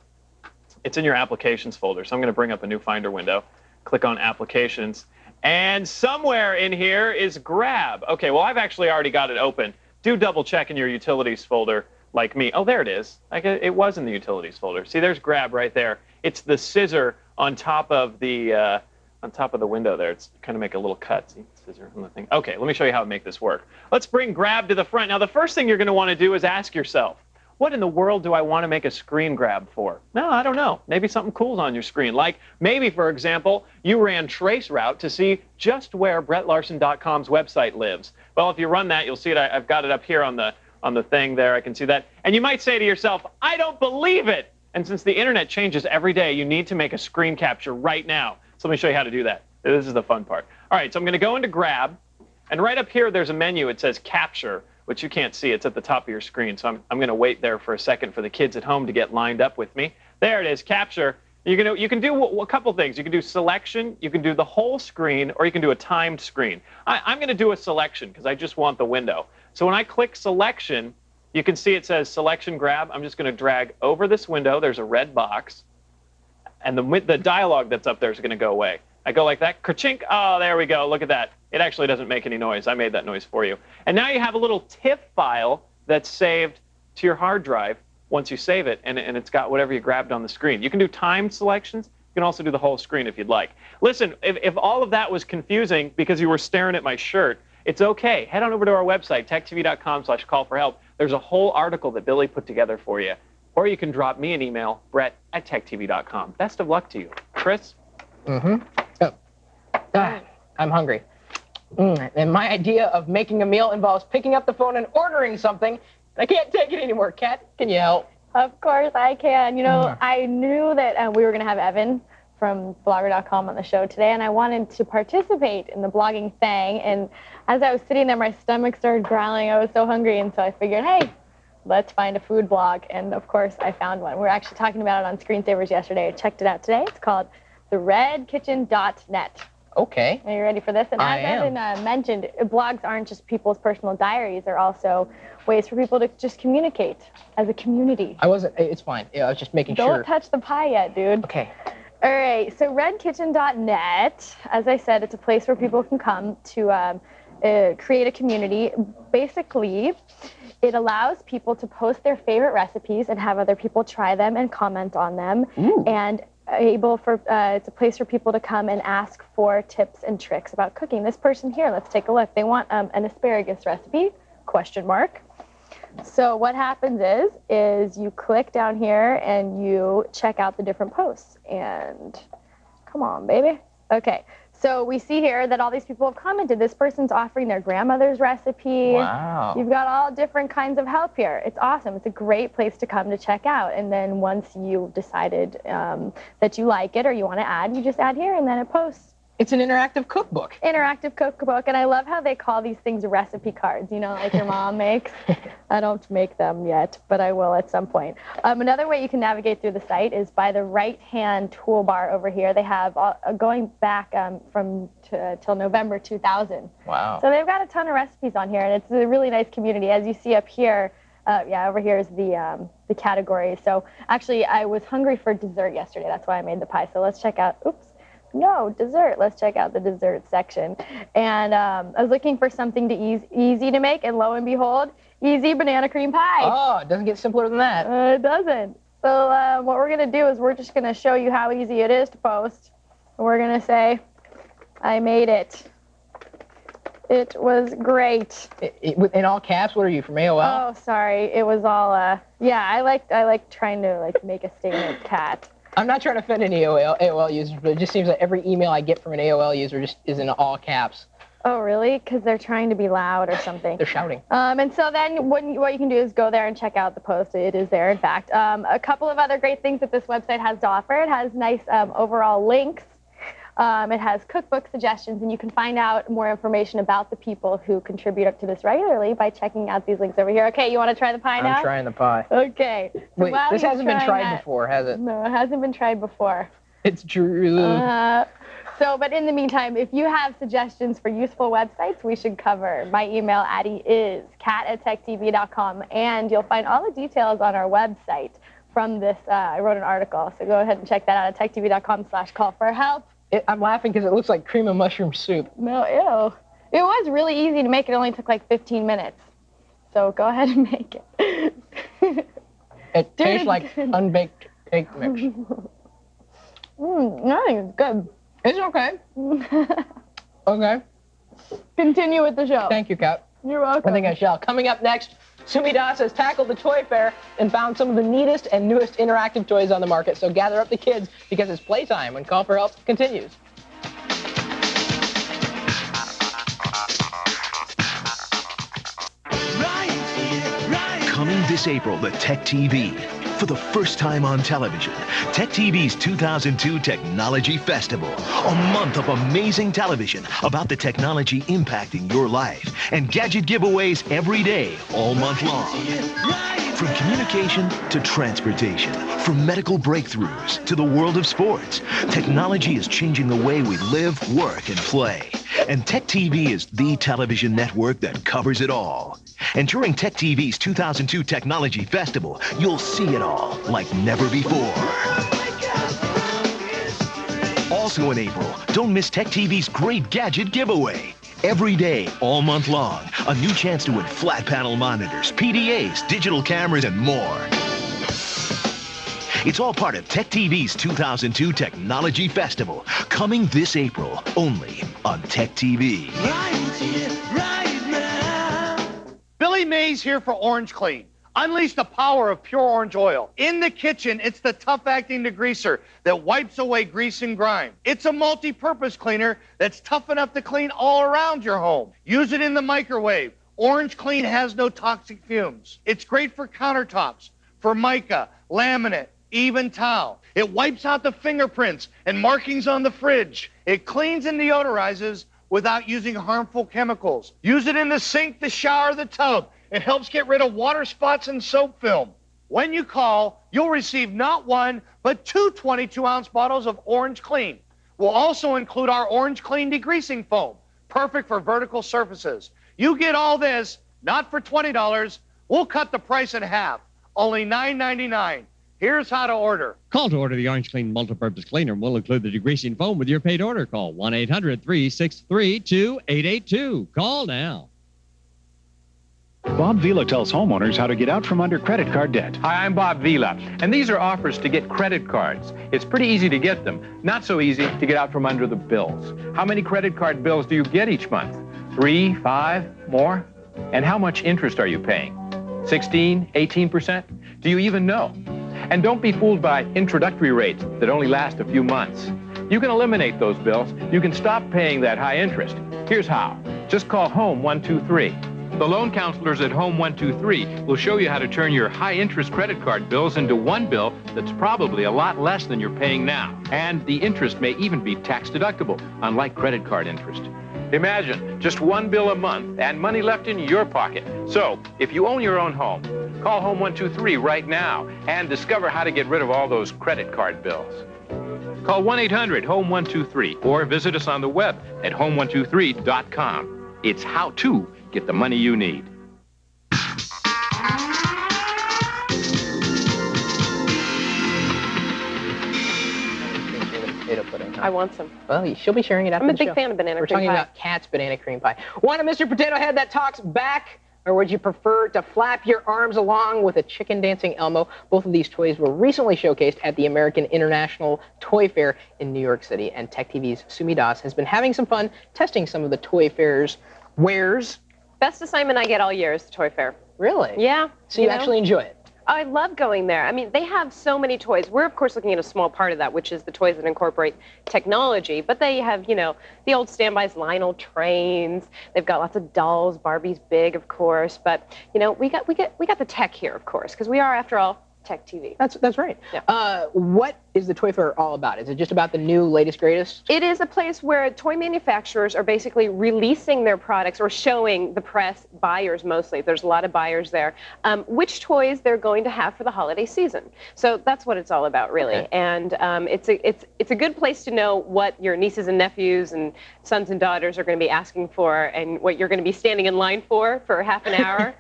S5: Applications folder. So I'm going to bring up a new Finder window. Click on Applications. And somewhere in here is Grab. Okay, well, I've actually already got it open. Do double check in your Utilities folder like me. Oh, there it is. It was in the Utilities folder. See, there's Grab right there. It's the scissor on top of the window there. It's kind of make a little cut. See, scissor on the thing. Okay, let me show you how to make this work. Let's bring Grab to the front. Now, the first thing you're going to want to do is ask yourself, what in the world do I want to make a screen grab for? No, I don't know. Maybe something cool's on your screen. Like maybe, for example, you ran traceroute to see just where BrettLarson.com's website lives. Well, if you run that, you'll see it. I've got it up here on the thing there. I can see that. And you might say to yourself, I don't believe it. And since the internet changes every day, you need to make a screen capture right now. So let me show you how to do that. This is the fun part. All right, so I'm going to go into Grab. And right up here, there's a menu. It says Capture, which you can't see. It's at the top of your screen. So I'm going to wait there for a second for the kids at home to get lined up with me. There it is, Capture. You can do a couple things. You can do selection, you can do the whole screen, or you can do a timed screen. I'm going to do a selection because I just want the window. So when I click Selection, you can see it says Selection Grab. I'm just going to drag over this window. There's a red box. And the dialogue that's up there is going to go away. I go like that, ka-chink. Oh, there we go. Look at that. It actually doesn't make any noise. I made that noise for you. And now you have a little TIFF file that's saved to your hard drive once you save it, and it's got whatever you grabbed on the screen. You can do timed selections. You can also do the whole screen if you'd like. Listen, if all of that was confusing because you were staring at my shirt, it's okay. Head on over to our website, techtv.com/call-for-help. There's a whole article that Billy put together for you. Or you can drop me an email, brett@techtv.com. Best of luck to you. Chris?
S4: Mm-hmm. Oh. I'm hungry. And my idea of making a meal involves picking up the phone and ordering something. I can't take it anymore. Kat, can you help?
S7: Of course I can. You know, I knew that we were going to have Evan from blogger.com on the show today, and I wanted to participate in the blogging thing. And as I was sitting there, my stomach started growling. I was so hungry, and so I figured, hey, let's find a food blog. And of course, I found one. We were actually talking about it on Screensavers yesterday. I checked it out today. It's called theredkitchen.net.
S4: Okay.
S7: Are you ready for this? And as Evan mentioned, blogs aren't just people's personal diaries. They're also ways for people to just communicate as a community.
S4: It's fine. Yeah, I was just making sure.
S7: Don't touch the pie yet, dude.
S4: Okay.
S7: All right. So redkitchen.net, as I said, it's a place where people can come to create a community. Basically, it allows people to post their favorite recipes and have other people try them and comment on them.
S4: Ooh.
S7: And it's a place for people to come and ask for tips and tricks about cooking. This person here, let's take a look. They want an asparagus recipe, ? So what happens is you click down here and you check out the different posts. And come on, baby. Okay. So we see here that all these people have commented. This person's offering their grandmother's recipe.
S4: Wow.
S7: You've got all different kinds of help here. It's awesome. It's a great place to come to check out. And then once you decided that you like it or you want to add, you just add here and then it posts.
S4: It's an interactive cookbook.
S7: Interactive cookbook. And I love how they call these things recipe cards, you know, like your mom makes. I don't make them yet, but I will at some point. Another way you can navigate through the site is by the right-hand toolbar over here. They have, going back till November 2000.
S4: Wow.
S7: So they've got a ton of recipes on here, and it's a really nice community. As you see up here, over here is the category. So actually, I was hungry for dessert yesterday. That's why I made the pie. So let's check out, dessert. Let's check out the dessert section. And I was looking for something easy to make, and lo and behold, easy banana cream pie.
S4: Oh, it doesn't get simpler than that.
S7: It doesn't. So what we're going to do is we're just going to show you how easy it is to post. And we're going to say, I made it. It was great.
S4: In all caps? What are you, from AOL?
S7: Oh, sorry. It was all, I like trying to make a statement, Kat.
S4: I'm not trying to offend any AOL users, but it just seems like every email I get from an AOL user just is in all caps.
S7: Oh, really? Because they're trying to be loud or something.
S4: They're shouting.
S7: And so then what you can do is go there and check out the post. It is there, in fact. A couple of other great things that this website has to offer. It has nice overall links. It has cookbook suggestions, and you can find out more information about the people who contribute up to this regularly by checking out these links over here. Okay, you want to try the pie now?
S4: I'm trying the pie.
S7: Okay. So
S4: wait, this hasn't been tried before, has it?
S7: No, it hasn't been tried before.
S4: It's true.
S7: But in the meantime, if you have suggestions for useful websites we should cover, my email addy is cat@techtv.com, and you'll find all the details on our website from this. I wrote an article, so go ahead and check that out at techtv.com/call-for-help.
S4: I'm laughing because it looks like cream of mushroom soup.
S7: No, ew. It was really easy to make. It only took like 15 minutes. So go ahead and make it.
S4: It tastes like unbaked cake mix.
S7: I think it's good.
S4: It's okay. Okay.
S7: Continue with the show.
S4: Thank you, Kat.
S7: You're welcome.
S4: I think I shall. Coming up next, Sumi Das has tackled the toy fair and found some of the neatest and newest interactive toys on the market. So gather up the kids because it's playtime when Call for Help continues.
S8: Coming this April, the Tech TV. For the first time on television, Tech TV's 2002 Technology Festival. A month of amazing television about the technology impacting your life. And gadget giveaways every day, all month long. From communication to transportation, from medical breakthroughs to the world of sports, technology is changing the way we live, work, and play. And Tech TV is the television network that covers it all. And during Tech TV's 2002 Technology Festival, you'll see it all like never before. Also in April, don't miss Tech TV's great gadget giveaway. Every day, all month long, a new chance to win flat panel monitors, PDAs, digital cameras, and more. It's all part of Tech TV's 2002 Technology Festival, coming this April, only on Tech TV.
S20: Billy Mays here for Orange Clean. Unleash the power of pure orange oil. In the kitchen, it's the tough-acting degreaser that wipes away grease and grime. It's a multi-purpose cleaner that's tough enough to clean all around your home. Use it in the microwave. Orange Clean has no toxic fumes. It's great for countertops, for mica, laminate, even towel. It wipes out the fingerprints and markings on the fridge. It cleans and deodorizes without using harmful chemicals. Use it in the sink, the shower, the tub. It helps get rid of water spots and soap film. When you call, you'll receive not one, but two 22-ounce bottles of Orange Clean. We'll also include our Orange Clean degreasing foam, perfect for vertical surfaces. You get all this, not for $20. We'll cut the price in half, only $9.99. Here's how to order.
S21: Call to order the Orange Clean multi-purpose cleaner. We'll include the degreasing foam with your paid order. Call 1-800-363-2882. Call now.
S22: Bob Vila tells homeowners how to get out from under credit card debt.
S23: Hi, I'm Bob Vila, and these are offers to get credit cards. It's pretty easy to get them, not so easy to get out from under the bills. How many credit card bills do you get each month? 3, 5, more? And how much interest are you paying? 16, 18%? Do you even know? And don't be fooled by introductory rates that only last a few months. You can eliminate those bills. You can stop paying that high interest. Here's how. Just call Home 123. The loan counselors at Home 123 will show you how to turn your high-interest credit card bills into one bill that's probably a lot less than you're paying now. And the interest may even be tax-deductible, unlike credit card interest. Imagine just one bill a month and money left in your pocket. So, if you own your own home, call Home 123 right now and discover how to get rid of all those credit card bills. Call 1-800-HOME-123 or visit us on the web at home123.com. It's how to get the money you need.
S24: I want some.
S4: Well, she'll be sharing it after
S24: I'm a
S4: the
S24: big
S4: show.
S24: fan of banana
S4: We're
S24: cream
S4: talking
S24: pie.
S4: about Kat's banana cream pie. Want a Mr. Potato Head that talks back? Or would you prefer to flap your arms along with a chicken dancing Elmo? Both of these toys were recently showcased at the American International Toy Fair in New York City, and Tech TV's Sumi Das has been having some fun testing some of the Toy Fair's wares.
S24: Best assignment I get all year is the Toy Fair.
S4: Really?
S24: Yeah.
S4: So you actually enjoy it?
S24: I love going there. I mean, they have so many toys. We're, of course, looking at a small part of that, which is the toys that incorporate technology. But they have, you know, the old standbys, Lionel trains. They've got lots of dolls. Barbie's big, of course. But, you know, we got the tech here, of course, because we are, after all, Tech TV.
S4: That's right.
S24: Yeah.
S4: What is the Toy Fair all about? Is it just about the new, latest, greatest?
S24: It is a place where toy manufacturers are basically releasing their products or showing the press, buyers mostly, there's a lot of buyers there, which toys they're going to have for the holiday season. So that's what it's all about, really.
S4: Okay.
S24: And it's a good place to know what your nieces and nephews and sons and daughters are going to be asking for and what you're going to be standing in line for half an hour.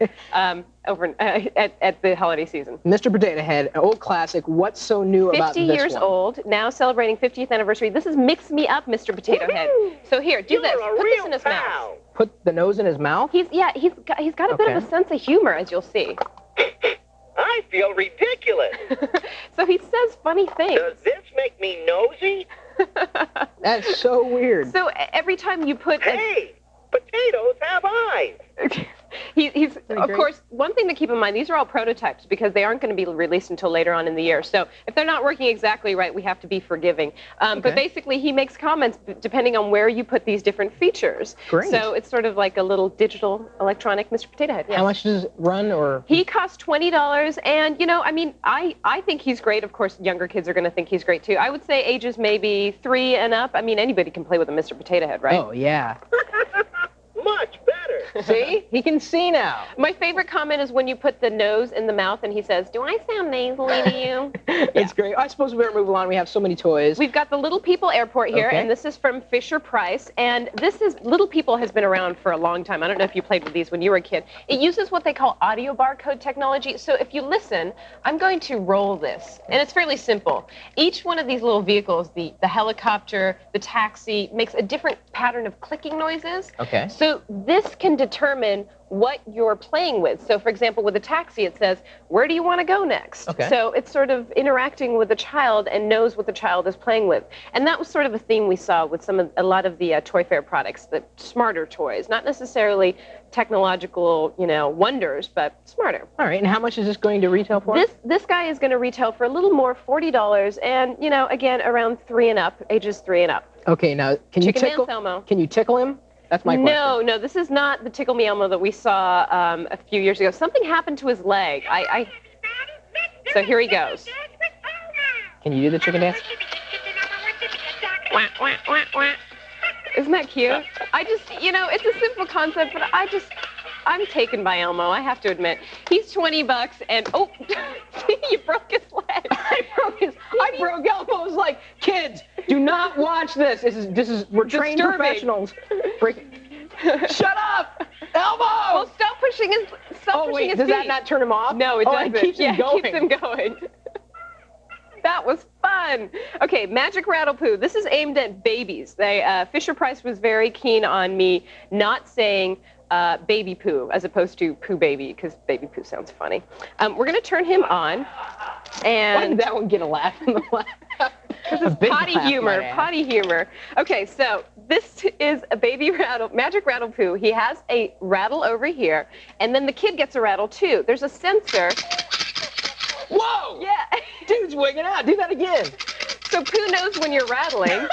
S24: Over at the holiday season.
S4: Mr. Potato Head, an old classic. What's so new about this
S24: 50 years
S4: one?
S24: old, now celebrating 50th anniversary. This is Mix Me Up, Mr. Potato Head. So here, do this. Put this in his mouth.
S4: Put the nose in his mouth?
S24: He's got a bit of a sense of humor, as you'll see.
S1: I feel ridiculous.
S24: So he says funny things.
S1: Does this make me nosy?
S4: That's so weird.
S24: So every time you put...
S1: Hey, potatoes have eyes.
S24: He's of course, one thing to keep in mind, these are all prototypes because they aren't going to be released until later on in the year. So if they're not working exactly right, we have to be forgiving. But basically, he makes comments depending on where you put these different features.
S4: Great.
S24: So it's sort of like a little digital electronic Mr. Potato Head. Yes.
S4: How much does it run? Or
S24: he costs $20, and I mean, I think he's great. Of course, younger kids are going to think he's great too. I would say ages maybe 3 and up. I mean, anybody can play with a Mr. Potato Head, right?
S4: Oh yeah.
S1: Much better.
S4: See? He can see now.
S24: My favorite comment is when you put the nose in the mouth and he says, "Do I sound nasally to you?"
S4: It's great. I suppose we better move along. We have so many toys.
S24: We've got the Little People Airport here, and this is from Fisher-Price. And Little People has been around for a long time. I don't know if you played with these when you were a kid. It uses what they call audio barcode technology. So if you listen, I'm going to roll this. And it's fairly simple. Each one of these little vehicles, the helicopter, the taxi, makes a different pattern of clicking noises.
S4: Okay.
S24: So this can determine what you're playing with. So for example, with a taxi, it says, "Where do you want to go next?"
S4: Okay.
S24: So it's sort of interacting with the child and knows what the child is playing with. And that was sort of a theme we saw with a lot of the Toy Fair products, the smarter toys, not necessarily technological, wonders, but smarter.
S4: All right, and how much is this going to retail for?
S24: This guy is going to retail for a little more, $40, and again, around 3 and up, ages 3 and up.
S4: Okay, now can you tickle?
S24: Elmo.
S4: Can you tickle him? That's my question.
S24: No, this is not the Tickle Me Elmo that we saw a few years ago. Something happened to his leg. So here he goes.
S4: Can you do the chicken dance?
S24: Wah, wah, wah, wah. Isn't that cute? It's a simple concept, but I'm taken by Elmo, I have to admit. He's $20 and, oh, you broke his leg.
S4: I broke Elmo's leg. Kids, do not watch this. We're trained professionals. Shut up, Elmo!
S24: Well, stop pushing his feet.
S4: Does that not turn him off?
S24: No, it doesn't.
S4: It keeps him going.
S24: It keeps him going. That was fun. Okay, Magic Rattle Poo. This is aimed at babies. Fisher-Price was very keen on me not saying baby poo as opposed to poo baby, because baby poo sounds funny. We're going to turn him on. And
S4: why did that one get a laugh in the laugh?
S24: This is potty humor. Okay, so this is a Magic Rattle Poo. He has a rattle over here, and then the kid gets a rattle too. There's a sensor.
S4: Whoa!
S24: Yeah.
S4: Dude's wigging out. Do that again.
S24: So Pooh knows when you're rattling,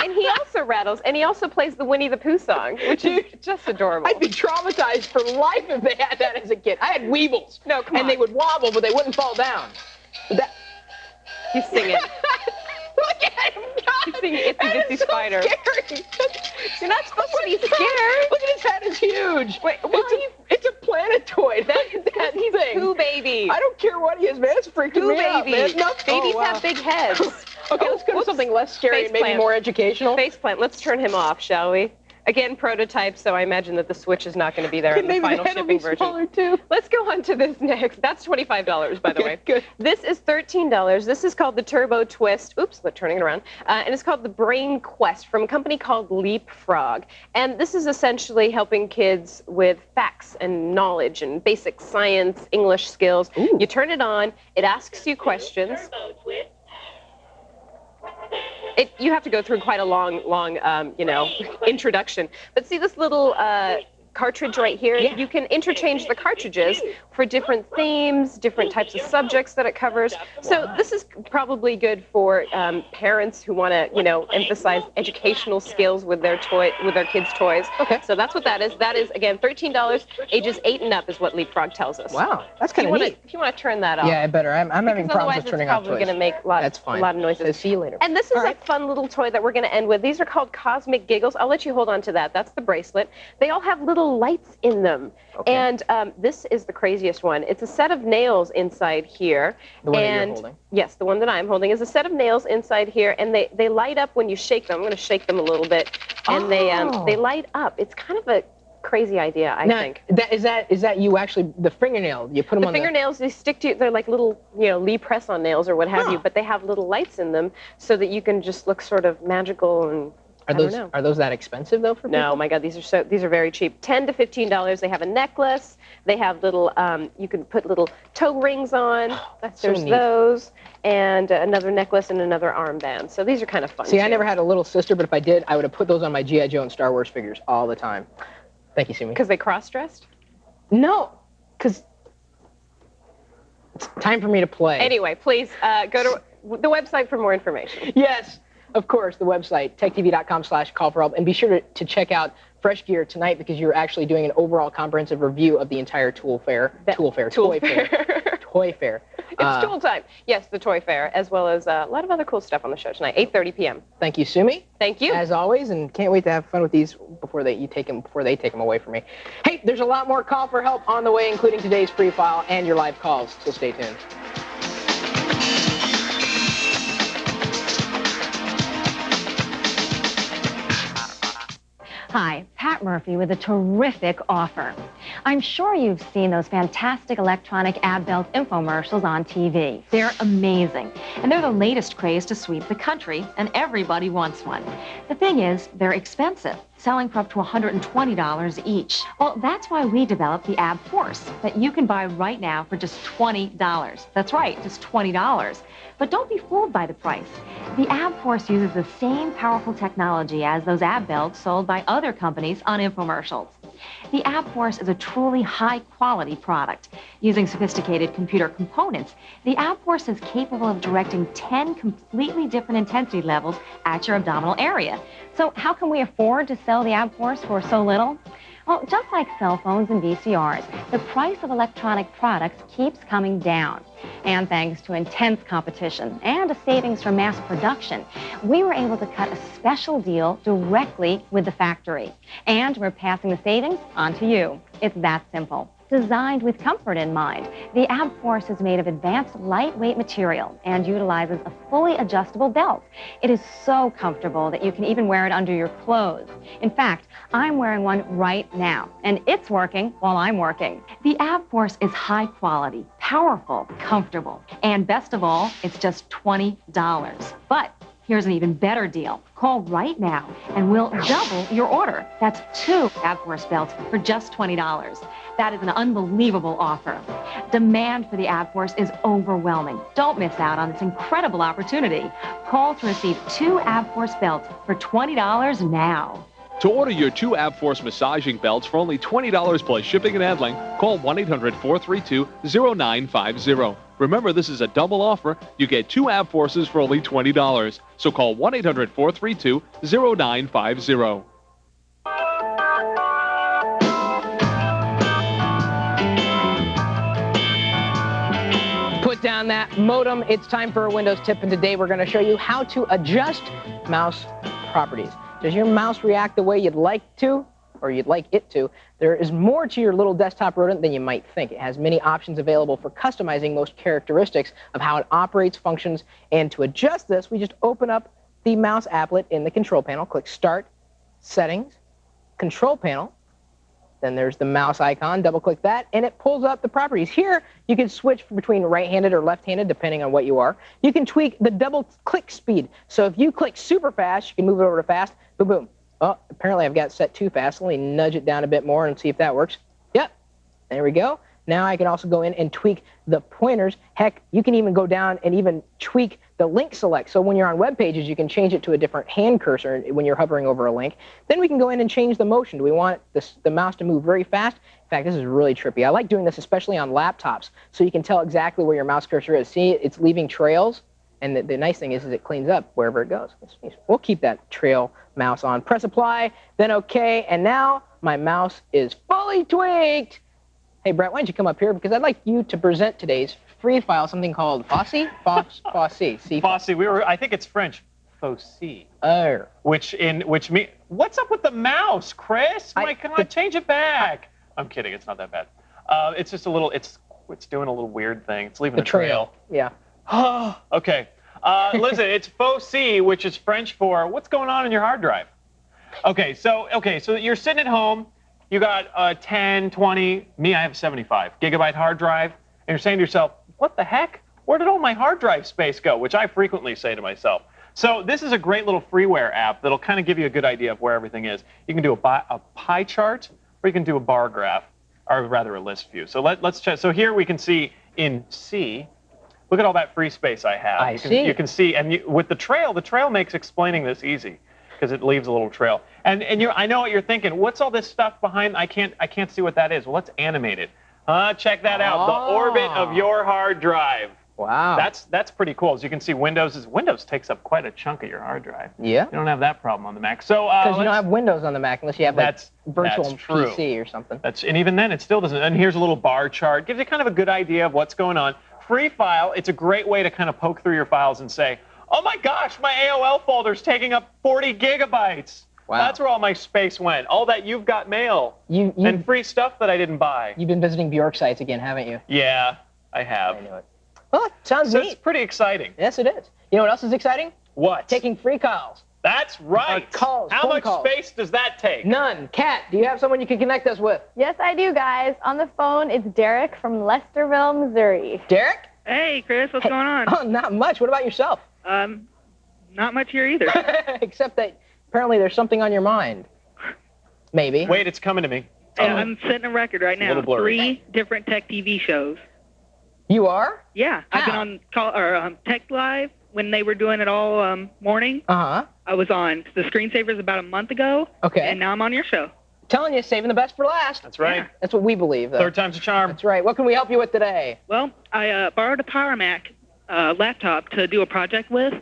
S24: and he also rattles, and he also plays the Winnie the Pooh song, which is just adorable.
S4: I'd be traumatized for life if they had that as a kid. I had Weebles.
S24: No, come on.
S4: And they would wobble, but they wouldn't fall down.
S24: He's singing.
S4: Look at him, God.
S24: He's singing Itsy Bitsy Spider.
S4: Scary.
S24: You're not supposed to be scared.
S4: Look at his head, it's huge.
S24: Wait,
S4: it's a planetoid.
S24: He's Pooh baby.
S4: I don't care what he is, man. It's freaking me out, man. No,
S24: babies have big heads.
S4: Okay, let's go to something less scary and maybe more educational.
S24: Faceplant. Let's turn him off, shall we? Again, prototype, so I imagine that the Switch is not going to be there in the final shipping version.
S4: Too.
S24: Let's go on to this next. That's $25, by the way.
S4: Good.
S24: This is $13. This is called the Turbo Twist. Oops, turning it around. And it's called the Brain Quest from a company called Leapfrog. And this is essentially helping kids with facts and knowledge and basic science, English skills.
S4: Ooh.
S24: You turn it on. It asks you questions. You have to go through quite a long, introduction. But see this little cartridge right here. You can interchange the cartridges for different themes, different types of subjects that it covers. So this is probably good for parents who want to, you know, emphasize educational skills with their kids' toys. Okay. So that's what that is. That is, again, $13. Ages 8 and up is what Leapfrog tells us.
S4: Wow, that's kind of neat.
S24: If you want to turn that off.
S4: Yeah, I better. I'm having problems with turning off toys.
S24: Otherwise, it's probably going to make a lot of noises.
S4: See you later.
S24: And this is a fun little toy that we're going to end with. These are called Cosmic Giggles. I'll let you hold on to that. That's the bracelet. They all have little lights in them. Okay. And this is the craziest one. It's a set of nails inside here.
S4: The one that you're holding?
S24: Yes, the one that I'm holding is a set of nails inside here, and they light up when you shake them. I'm going to shake them a little bit, and they light up. It's kind of a crazy idea, I think.
S4: Is that you actually, the fingernail, you put them on
S24: the fingernails, they stick to, they're like little, you know, Lee press-on nails or what have you, but they have little lights in them so that you can just look sort of magical and
S4: Are those that expensive though for people?
S24: No, my God, these are very cheap. $10 to $15. They have a necklace. They have little, you can put little toe rings on. There's those, and another necklace and another armband. So these are kind of fun.
S4: See, I never had a little sister, but if I did, I would have put those on my G.I. Joe and Star Wars figures all the time. Thank you, Sumi.
S24: Because they cross-dressed?
S4: No, because it's time for me to play.
S24: Anyway, please go to the website for more information.
S4: Yes, of course, the website, techtv.com/call-for-help. And be sure to check out Fresh Gear tonight because you're actually doing an overall comprehensive review of the entire toy fair.
S24: It's tool time. Yes, the toy fair, as well as a lot of other cool stuff on the show tonight, 8:30 p.m.
S4: Thank you, Sumi.
S24: Thank you.
S4: As always, and can't wait to have fun with these before they take them away from me. Hey, there's a lot more Call for Help on the way, including today's free file and your live calls, so stay tuned.
S2: Hi, Pat Murphy with a terrific offer. I'm sure you've seen those fantastic electronic ab belt infomercials on TV. They're amazing, and they're the latest craze to sweep the country, and everybody wants one. The thing is, they're expensive, selling for up to $120 each. Well, that's why we developed the Ab Force that you can buy right now for just $20. That's right, just $20. But don't be fooled by the price. The Ab Force uses the same powerful technology as those ab belts sold by other companies on infomercials. The Ab Force is a truly high-quality product. Using sophisticated computer components, the Ab Force is capable of directing 10 completely different intensity levels at your abdominal area. So how can we afford to sell the Ab Force for so little? Well, just like cell phones and VCRs, the price of electronic products keeps coming down. And thanks to intense competition and a savings from mass production, we were able to cut a special deal directly with the factory. And we're passing the savings on to you. It's that simple. Designed with comfort in mind, the Ab Force is made of advanced lightweight material and utilizes a fully adjustable belt. It is so comfortable that you can even wear it under your clothes. In fact, I'm wearing one right now, and it's working while I'm working. The Ab Force is high quality, powerful, comfortable, and best of all, it's just $20. But here's an even better deal. Call right now and we'll double your order. That's 2 Ab Force belts for just $20. That is an unbelievable offer. Demand for the Ab Force is overwhelming. Don't miss out on this incredible opportunity. Call to receive 2 Ab Force belts for $20 now.
S3: To order your 2 Ab Force massaging belts for only $20 plus shipping and handling, call 1-800-432-0950. Remember, this is a double offer. You get 2 Ab Forces for only $20. So call 1-800-432-0950.
S4: Put down that modem. It's time for a Windows tip, and today we're going to show you how to adjust mouse properties. Does your mouse react the way you'd like to, or you'd like it to? There is more to your little desktop rodent than you might think. It has many options available for customizing most characteristics of how it operates, functions, and to adjust this, we just open up the mouse applet in the control panel, click Start, Settings, Control Panel, then there's the mouse icon, double-click that, and it pulls up the properties. Here, you can switch between right-handed or left-handed, depending on what you are. You can tweak the double-click speed. So if you click super fast, you can move it over to fast, boom, boom. Oh, apparently I've got set too fast. Let me nudge it down a bit more and see if that works. Yep, there we go. Now I can also go in and tweak the pointers. Heck, you can even go down and even tweak the link select. So when you're on web pages, you can change it to a different hand cursor when you're hovering over a link. Then we can go in and change the motion. Do we want the mouse to move very fast? In fact, this is really trippy. I like doing this especially on laptops, so you can tell exactly where your mouse cursor is. See, it's leaving trails. And the nice thing is it cleans up wherever it goes. We'll keep that trail mouse on. Press apply, then OK, and now my mouse is fully tweaked. Hey, Brett, why don't you come up here? Because I'd like you to present today's free file, something called Fossey? Fossey.
S5: Fossey. I think it's French. Fossey.
S4: Oh.
S5: Which means, what's up with the mouse, Chris? My God, change it back. I'm kidding. It's not that bad. It's just a little, it's doing a little weird thing. It's leaving a trail.
S4: Yeah.
S5: Okay. Listen, it's Fossey, which is French for what's going on in your hard drive. Okay, so you're sitting at home, you got 10, 20, me, I have a 75 gigabyte hard drive, and you're saying to yourself, what the heck? Where did all my hard drive space go? Which I frequently say to myself. So this is a great little freeware app that'll kind of give you a good idea of where everything is. You can do a pie chart, or you can do a bar graph, or rather a list view. So let's check. So here we can see in C. Look at all that free space I have. You can see, and with the trail makes explaining this easy because it leaves a little trail. And I know what you're thinking. What's all this stuff behind? I can't see what that is. Well, let's animate it. Check that out. The orbit of your hard drive.
S4: Wow.
S5: That's pretty cool. As you can see, Windows takes up quite a chunk of your hard drive.
S4: Yeah.
S5: You don't have that problem on the Mac. So
S4: because you don't have Windows on the Mac unless you have like virtual PC or something.
S5: And even then, it still doesn't. And here's a little bar chart. Gives you kind of a good idea of what's going on. Free file, it's a great way to kind of poke through your files and say, oh my gosh, my AOL folder's taking up 40 gigabytes. Wow. That's where all my space went. All that You've Got Mail and free stuff that I didn't buy.
S4: You've been visiting Bjork sites again, haven't you?
S5: Yeah, I have.
S4: I knew it. Well, it sounds neat.
S5: It's pretty exciting.
S4: Yes, it is. You know what else is exciting?
S5: What?
S4: Taking free calls.
S5: That's right. How much space does that take?
S4: None. Kat, do you have someone you can connect us with?
S7: Yes, I do, guys. On the phone, it's Derek from Lesterville, Missouri.
S4: Derek?
S6: Hey, Chris, what's going on?
S4: Oh, not much. What about yourself?
S6: Not much here either.
S4: Except that apparently there's something on your mind. Maybe.
S5: Wait, it's coming to me.
S6: Yeah, I'm setting a record right now. 3 different tech TV shows.
S4: You are?
S6: Yeah. I've been on Tech Live when they were doing it all morning.
S4: Uh-huh.
S6: I was on the Screensavers about a month ago.
S4: Okay.
S6: And now I'm on your show.
S4: Telling you, saving the best for last.
S5: That's right.
S6: Yeah.
S4: That's what we believe, though.
S5: Third time's a charm.
S4: That's right. What can we help you with today?
S6: Well, I borrowed a Power Mac laptop to do a project with,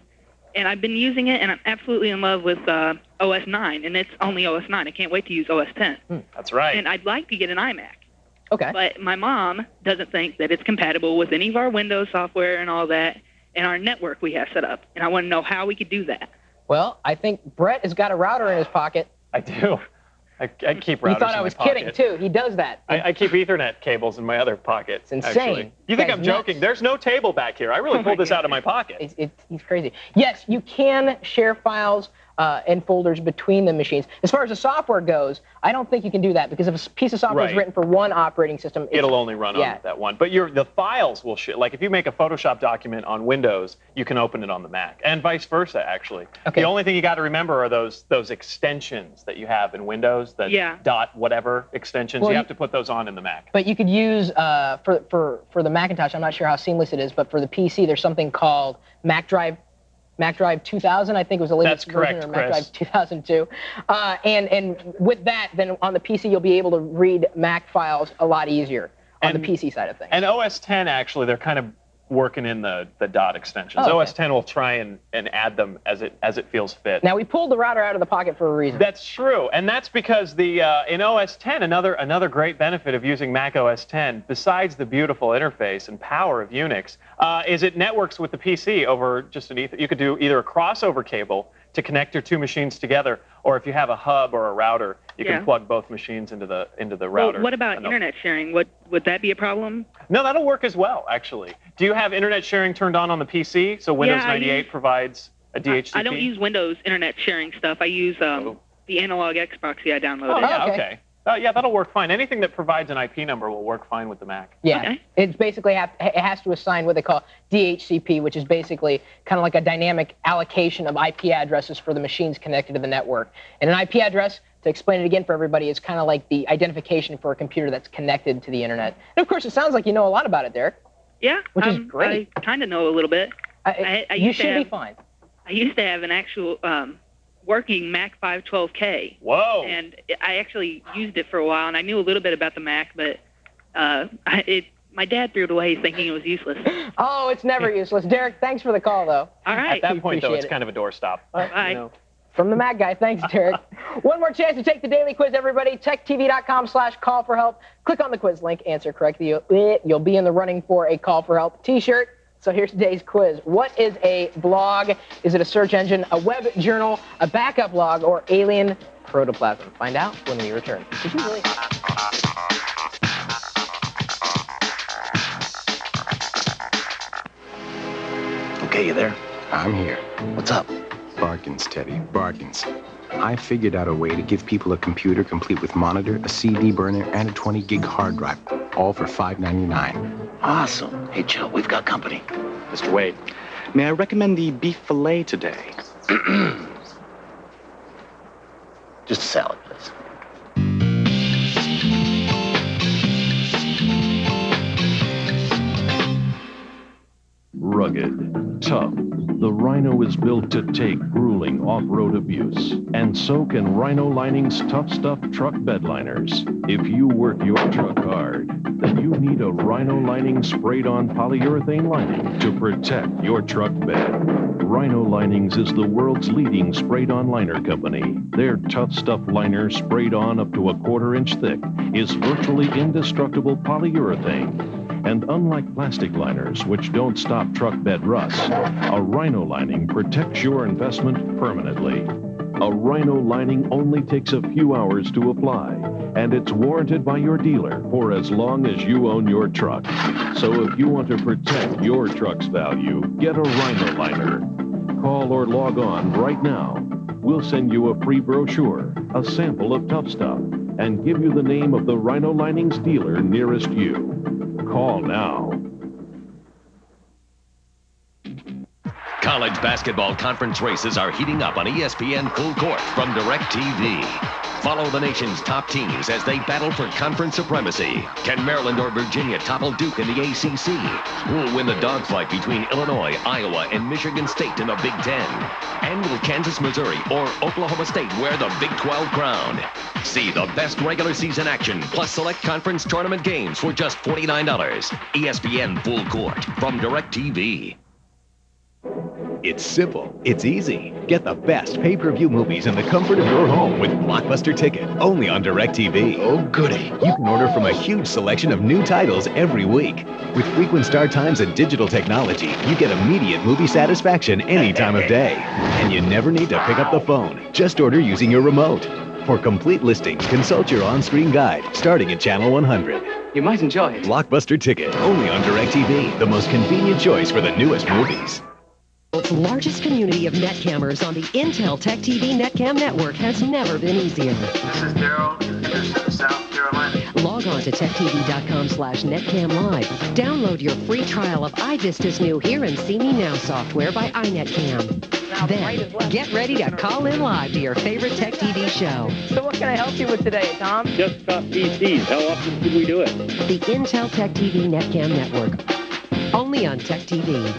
S6: and I've been using it, and I'm absolutely in love with OS 9, and it's only OS 9. I can't wait to use OS 10.
S5: That's right.
S6: And I'd like to get an iMac.
S4: Okay.
S6: But my mom doesn't think that it's compatible with any of our Windows software and all that and our network we have set up. And I want to know how we could do that.
S4: Well, I think Brett has got a router in his pocket.
S5: I do. I keep routers
S4: You thought I was kidding, too. He does that.
S5: I keep Ethernet cables in my other pocket.
S4: It's insane.
S5: Actually. You think I'm joking? There's no table back here. I really pulled this out of my pocket.
S4: He's crazy. Yes, you can share files and folders between the machines. As far as the software goes, I don't think you can do that because if a piece of software is written for one operating system,
S5: it'll only run on that one. But the files will share. Like if you make a Photoshop document on Windows, you can open it on the Mac, and vice versa, actually. Okay. The only thing you got to remember are those extensions that you have in Windows, the dot whatever extensions. Well, you have to put those on in the Mac.
S4: But you could use for the Macintosh. I'm not sure how seamless it is, but for the PC, there's something called Mac Drive 2000, I think was the latest version, or Mac Drive 2002. And with that, then on the PC, you'll be able to read Mac files a lot easier on the PC side of things.
S5: And OS 10, actually, they're kind of working in the dot extensions.
S4: Oh, okay.
S5: OS 10 will try and add them as it feels fit.
S4: Now, we pulled the router out of the pocket for a reason.
S5: That's true, and that's because in OS 10, another great benefit of using Mac OS 10, besides the beautiful interface and power of Unix, is it networks with the PC over just an Ether. You could do either a crossover cable to connect your two machines together, or if you have a hub or a router, you can plug both machines into the router.
S6: Well, what about internet sharing? Would that be a problem?
S5: No, that'll work as well, actually. Do you have internet sharing turned on the PC? So Windows 98 provides a DHCP?
S6: I don't use Windows internet sharing stuff. I use the analog X proxy I downloaded.
S5: Oh, yeah, okay. Yeah, that'll work fine. Anything that provides an IP number will work fine with the Mac.
S4: Yeah, okay. It's basically it has to assign what they call DHCP, which is basically kind of like a dynamic allocation of IP addresses for the machines connected to the network. And an IP address to explain it again for everybody, it's kind of like the identification for a computer that's connected to the internet. And of course, it sounds like you know a lot about it, Derek.
S6: Yeah,
S4: which is great.
S6: I kind of know a little bit.
S4: You should be fine.
S6: I used to have an actual working Mac 512K.
S5: Whoa!
S6: And I actually used it for a while, and I knew a little bit about the Mac, but my dad threw it away thinking it was useless.
S4: Oh, it's never useless. Derek, thanks for the call, though.
S6: All right.
S5: At that point, though, it's kind of a doorstop.
S6: Bye.
S5: You know.
S4: From the Mac guy, thanks, Derek. One more chance to take the daily quiz, everybody. TechTV.com/call for help. Click on the quiz link, answer correctly. You'll be in the running for a Call for Help t-shirt. So here's today's quiz. What is a blog? Is it a search engine, a web journal, a backup log, or alien protoplasm? Find out when we return. Did you really?
S10: Okay, you there? I'm here. What's up? Barkins, Teddy. Barkins. I figured out a way to give people a computer complete with monitor, a CD burner, and a 20-gig hard drive, all for $5.99.
S12: Awesome. Hey, Joe, we've got company.
S10: Mr. Wade, may I recommend the beef fillet today?
S12: Just a salad, please.
S15: Rugged, tough, the Rhino is built to take grueling off-road abuse. And so can Rhino Lining's Tough Stuff truck bed liners. If you work your truck hard, then you need a Rhino Lining sprayed-on polyurethane lining to protect your truck bed. Rhino Linings is the world's leading sprayed-on liner company. Their Tough Stuff liner, sprayed on up to a 1/4 inch thick, is virtually indestructible polyurethane. And unlike plastic liners, which don't stop truck bed rust, a Rhino Lining protects your investment permanently. A Rhino Lining only takes a few hours to apply, and it's warranted by your dealer for as long as you own your truck. So if you want to protect your truck's value, get a Rhino Liner. Call or log on right now. We'll send you a free brochure, a sample of Tough Stuff, and give you the name of the Rhino Lining's dealer nearest you. Call now.
S17: College basketball conference races are heating up on ESPN Full Court from DirecTV. Follow the nation's top teams as they battle for conference supremacy. Can Maryland or Virginia topple Duke in the ACC? Who'll win the dogfight between Illinois, Iowa, and Michigan State in the Big Ten? And will Kansas, Missouri, or Oklahoma State wear the Big 12 crown? See the best regular season action, plus select conference tournament games for just $49. ESPN Full Court from DirecTV.
S25: It's simple. It's easy. Get the best pay-per-view movies in the comfort of your home with Blockbuster Ticket, only on DirecTV. Oh, goody. You can order from a huge selection of new titles every week. With frequent start times and digital technology, you get immediate movie satisfaction any time of day. And you never need to pick up the phone. Just order using your remote. For complete listings, consult your on-screen guide, starting at Channel 100.
S12: You might enjoy it.
S25: Blockbuster Ticket, only on DirecTV, the most convenient choice for the newest movies.
S19: The largest community of netcammers on the Intel Tech TV Netcam network has never been easier.
S26: This is Daryl in Henderson, South Carolina.
S19: Log on to techtv.com/netcamlive. Download your free trial of iVista's new Hear and See Me Now software by iNetcam. Then, get ready to call in live to your favorite Tech TV show.
S4: So what can I help you with today, Tom?
S27: Desktop PCs. How often should we do it?
S19: The Intel Tech TV Netcam network. Only on Tech TV.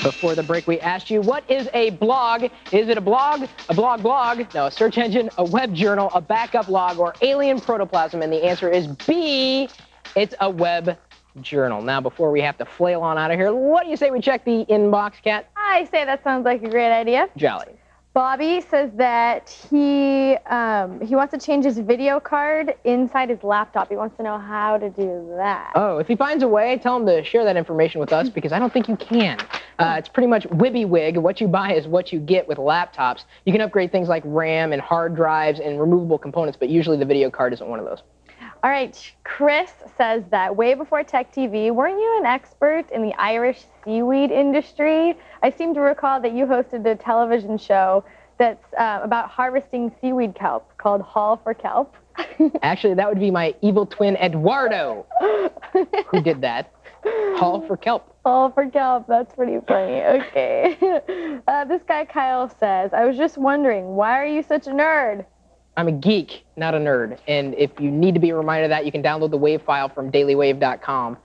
S4: Before the break, we asked you, what is a blog? Is it a blog, a blog, no, a search engine, a web journal, a backup log, or alien protoplasm? And the answer is B, it's a web journal. Now, before we have to flail on out of here, what do you say we check the inbox, Kat?
S7: I say that sounds like a great idea.
S4: Jolly.
S7: Bobby says that he wants to change his video card inside his laptop. He wants to know how to do that.
S4: Oh, if he finds a way, tell him to share that information with us, because I don't think you can. It's pretty much WYBIWIG. What you buy is what you get with laptops. You can upgrade things like RAM and hard drives and removable components, but usually the video card isn't one of those.
S7: All right, Chris says that way before Tech TV, weren't you an expert in the Irish seaweed industry? I seem to recall that you hosted a television show that's about harvesting seaweed kelp called Haul for Kelp.
S4: Actually, that would be my evil twin, Eduardo, who did that. Haul for Kelp.
S7: Call for help. That's pretty funny. Okay. This guy Kyle says, I was just wondering, why are you such a nerd?
S4: I'm a geek, not a nerd. And if you need to be reminded of that, you can download the WAV file from dailywave.com.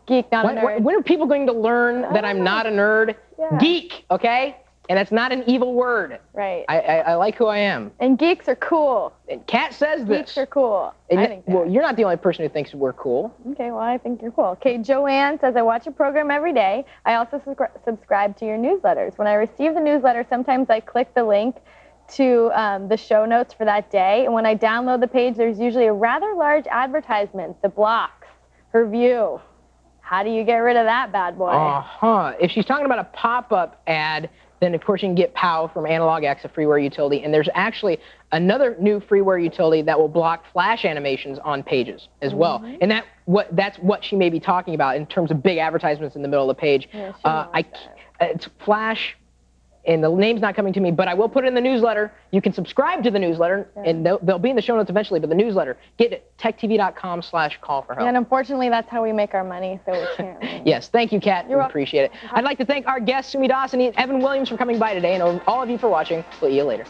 S7: Geek, not a nerd.
S4: When are people going to learn that I'm not a nerd? Yeah. Geek, okay? And it's not an evil word.
S7: Right.
S4: I like who I am.
S7: And geeks are cool.
S4: And Kat says this.
S7: Geeks are cool.
S4: I think well, you're not the only person who thinks we're cool.
S7: Okay, well, I think you're cool. Okay, Joanne says, I watch your program every day. I also subscribe to your newsletters. When I receive the newsletter, sometimes I click the link to the show notes for that day. And when I download the page, there's usually a rather large advertisement that blocks her view. How do you get rid of that bad boy?
S4: Uh-huh. If she's talking about a pop-up ad, then of course you can get POW from Analog X, a freeware utility. And there's actually another new freeware utility that will block flash animations on pages as well. And that's what she may be talking about in terms of big advertisements in the middle of the page. Yeah, it's Flash. And the name's not coming to me, but I will put it in the newsletter. You can subscribe to the newsletter, and they'll be in the show notes eventually, but the newsletter, get it, techtv.com/call-for-help.
S7: And unfortunately, that's how we make our money, so we can't.
S4: Yes, thank you, Kat. We appreciate it. I'd like to thank our guests, Sumi Dawson and Evan Williams, for coming by today, and all of you for watching. We'll see you later.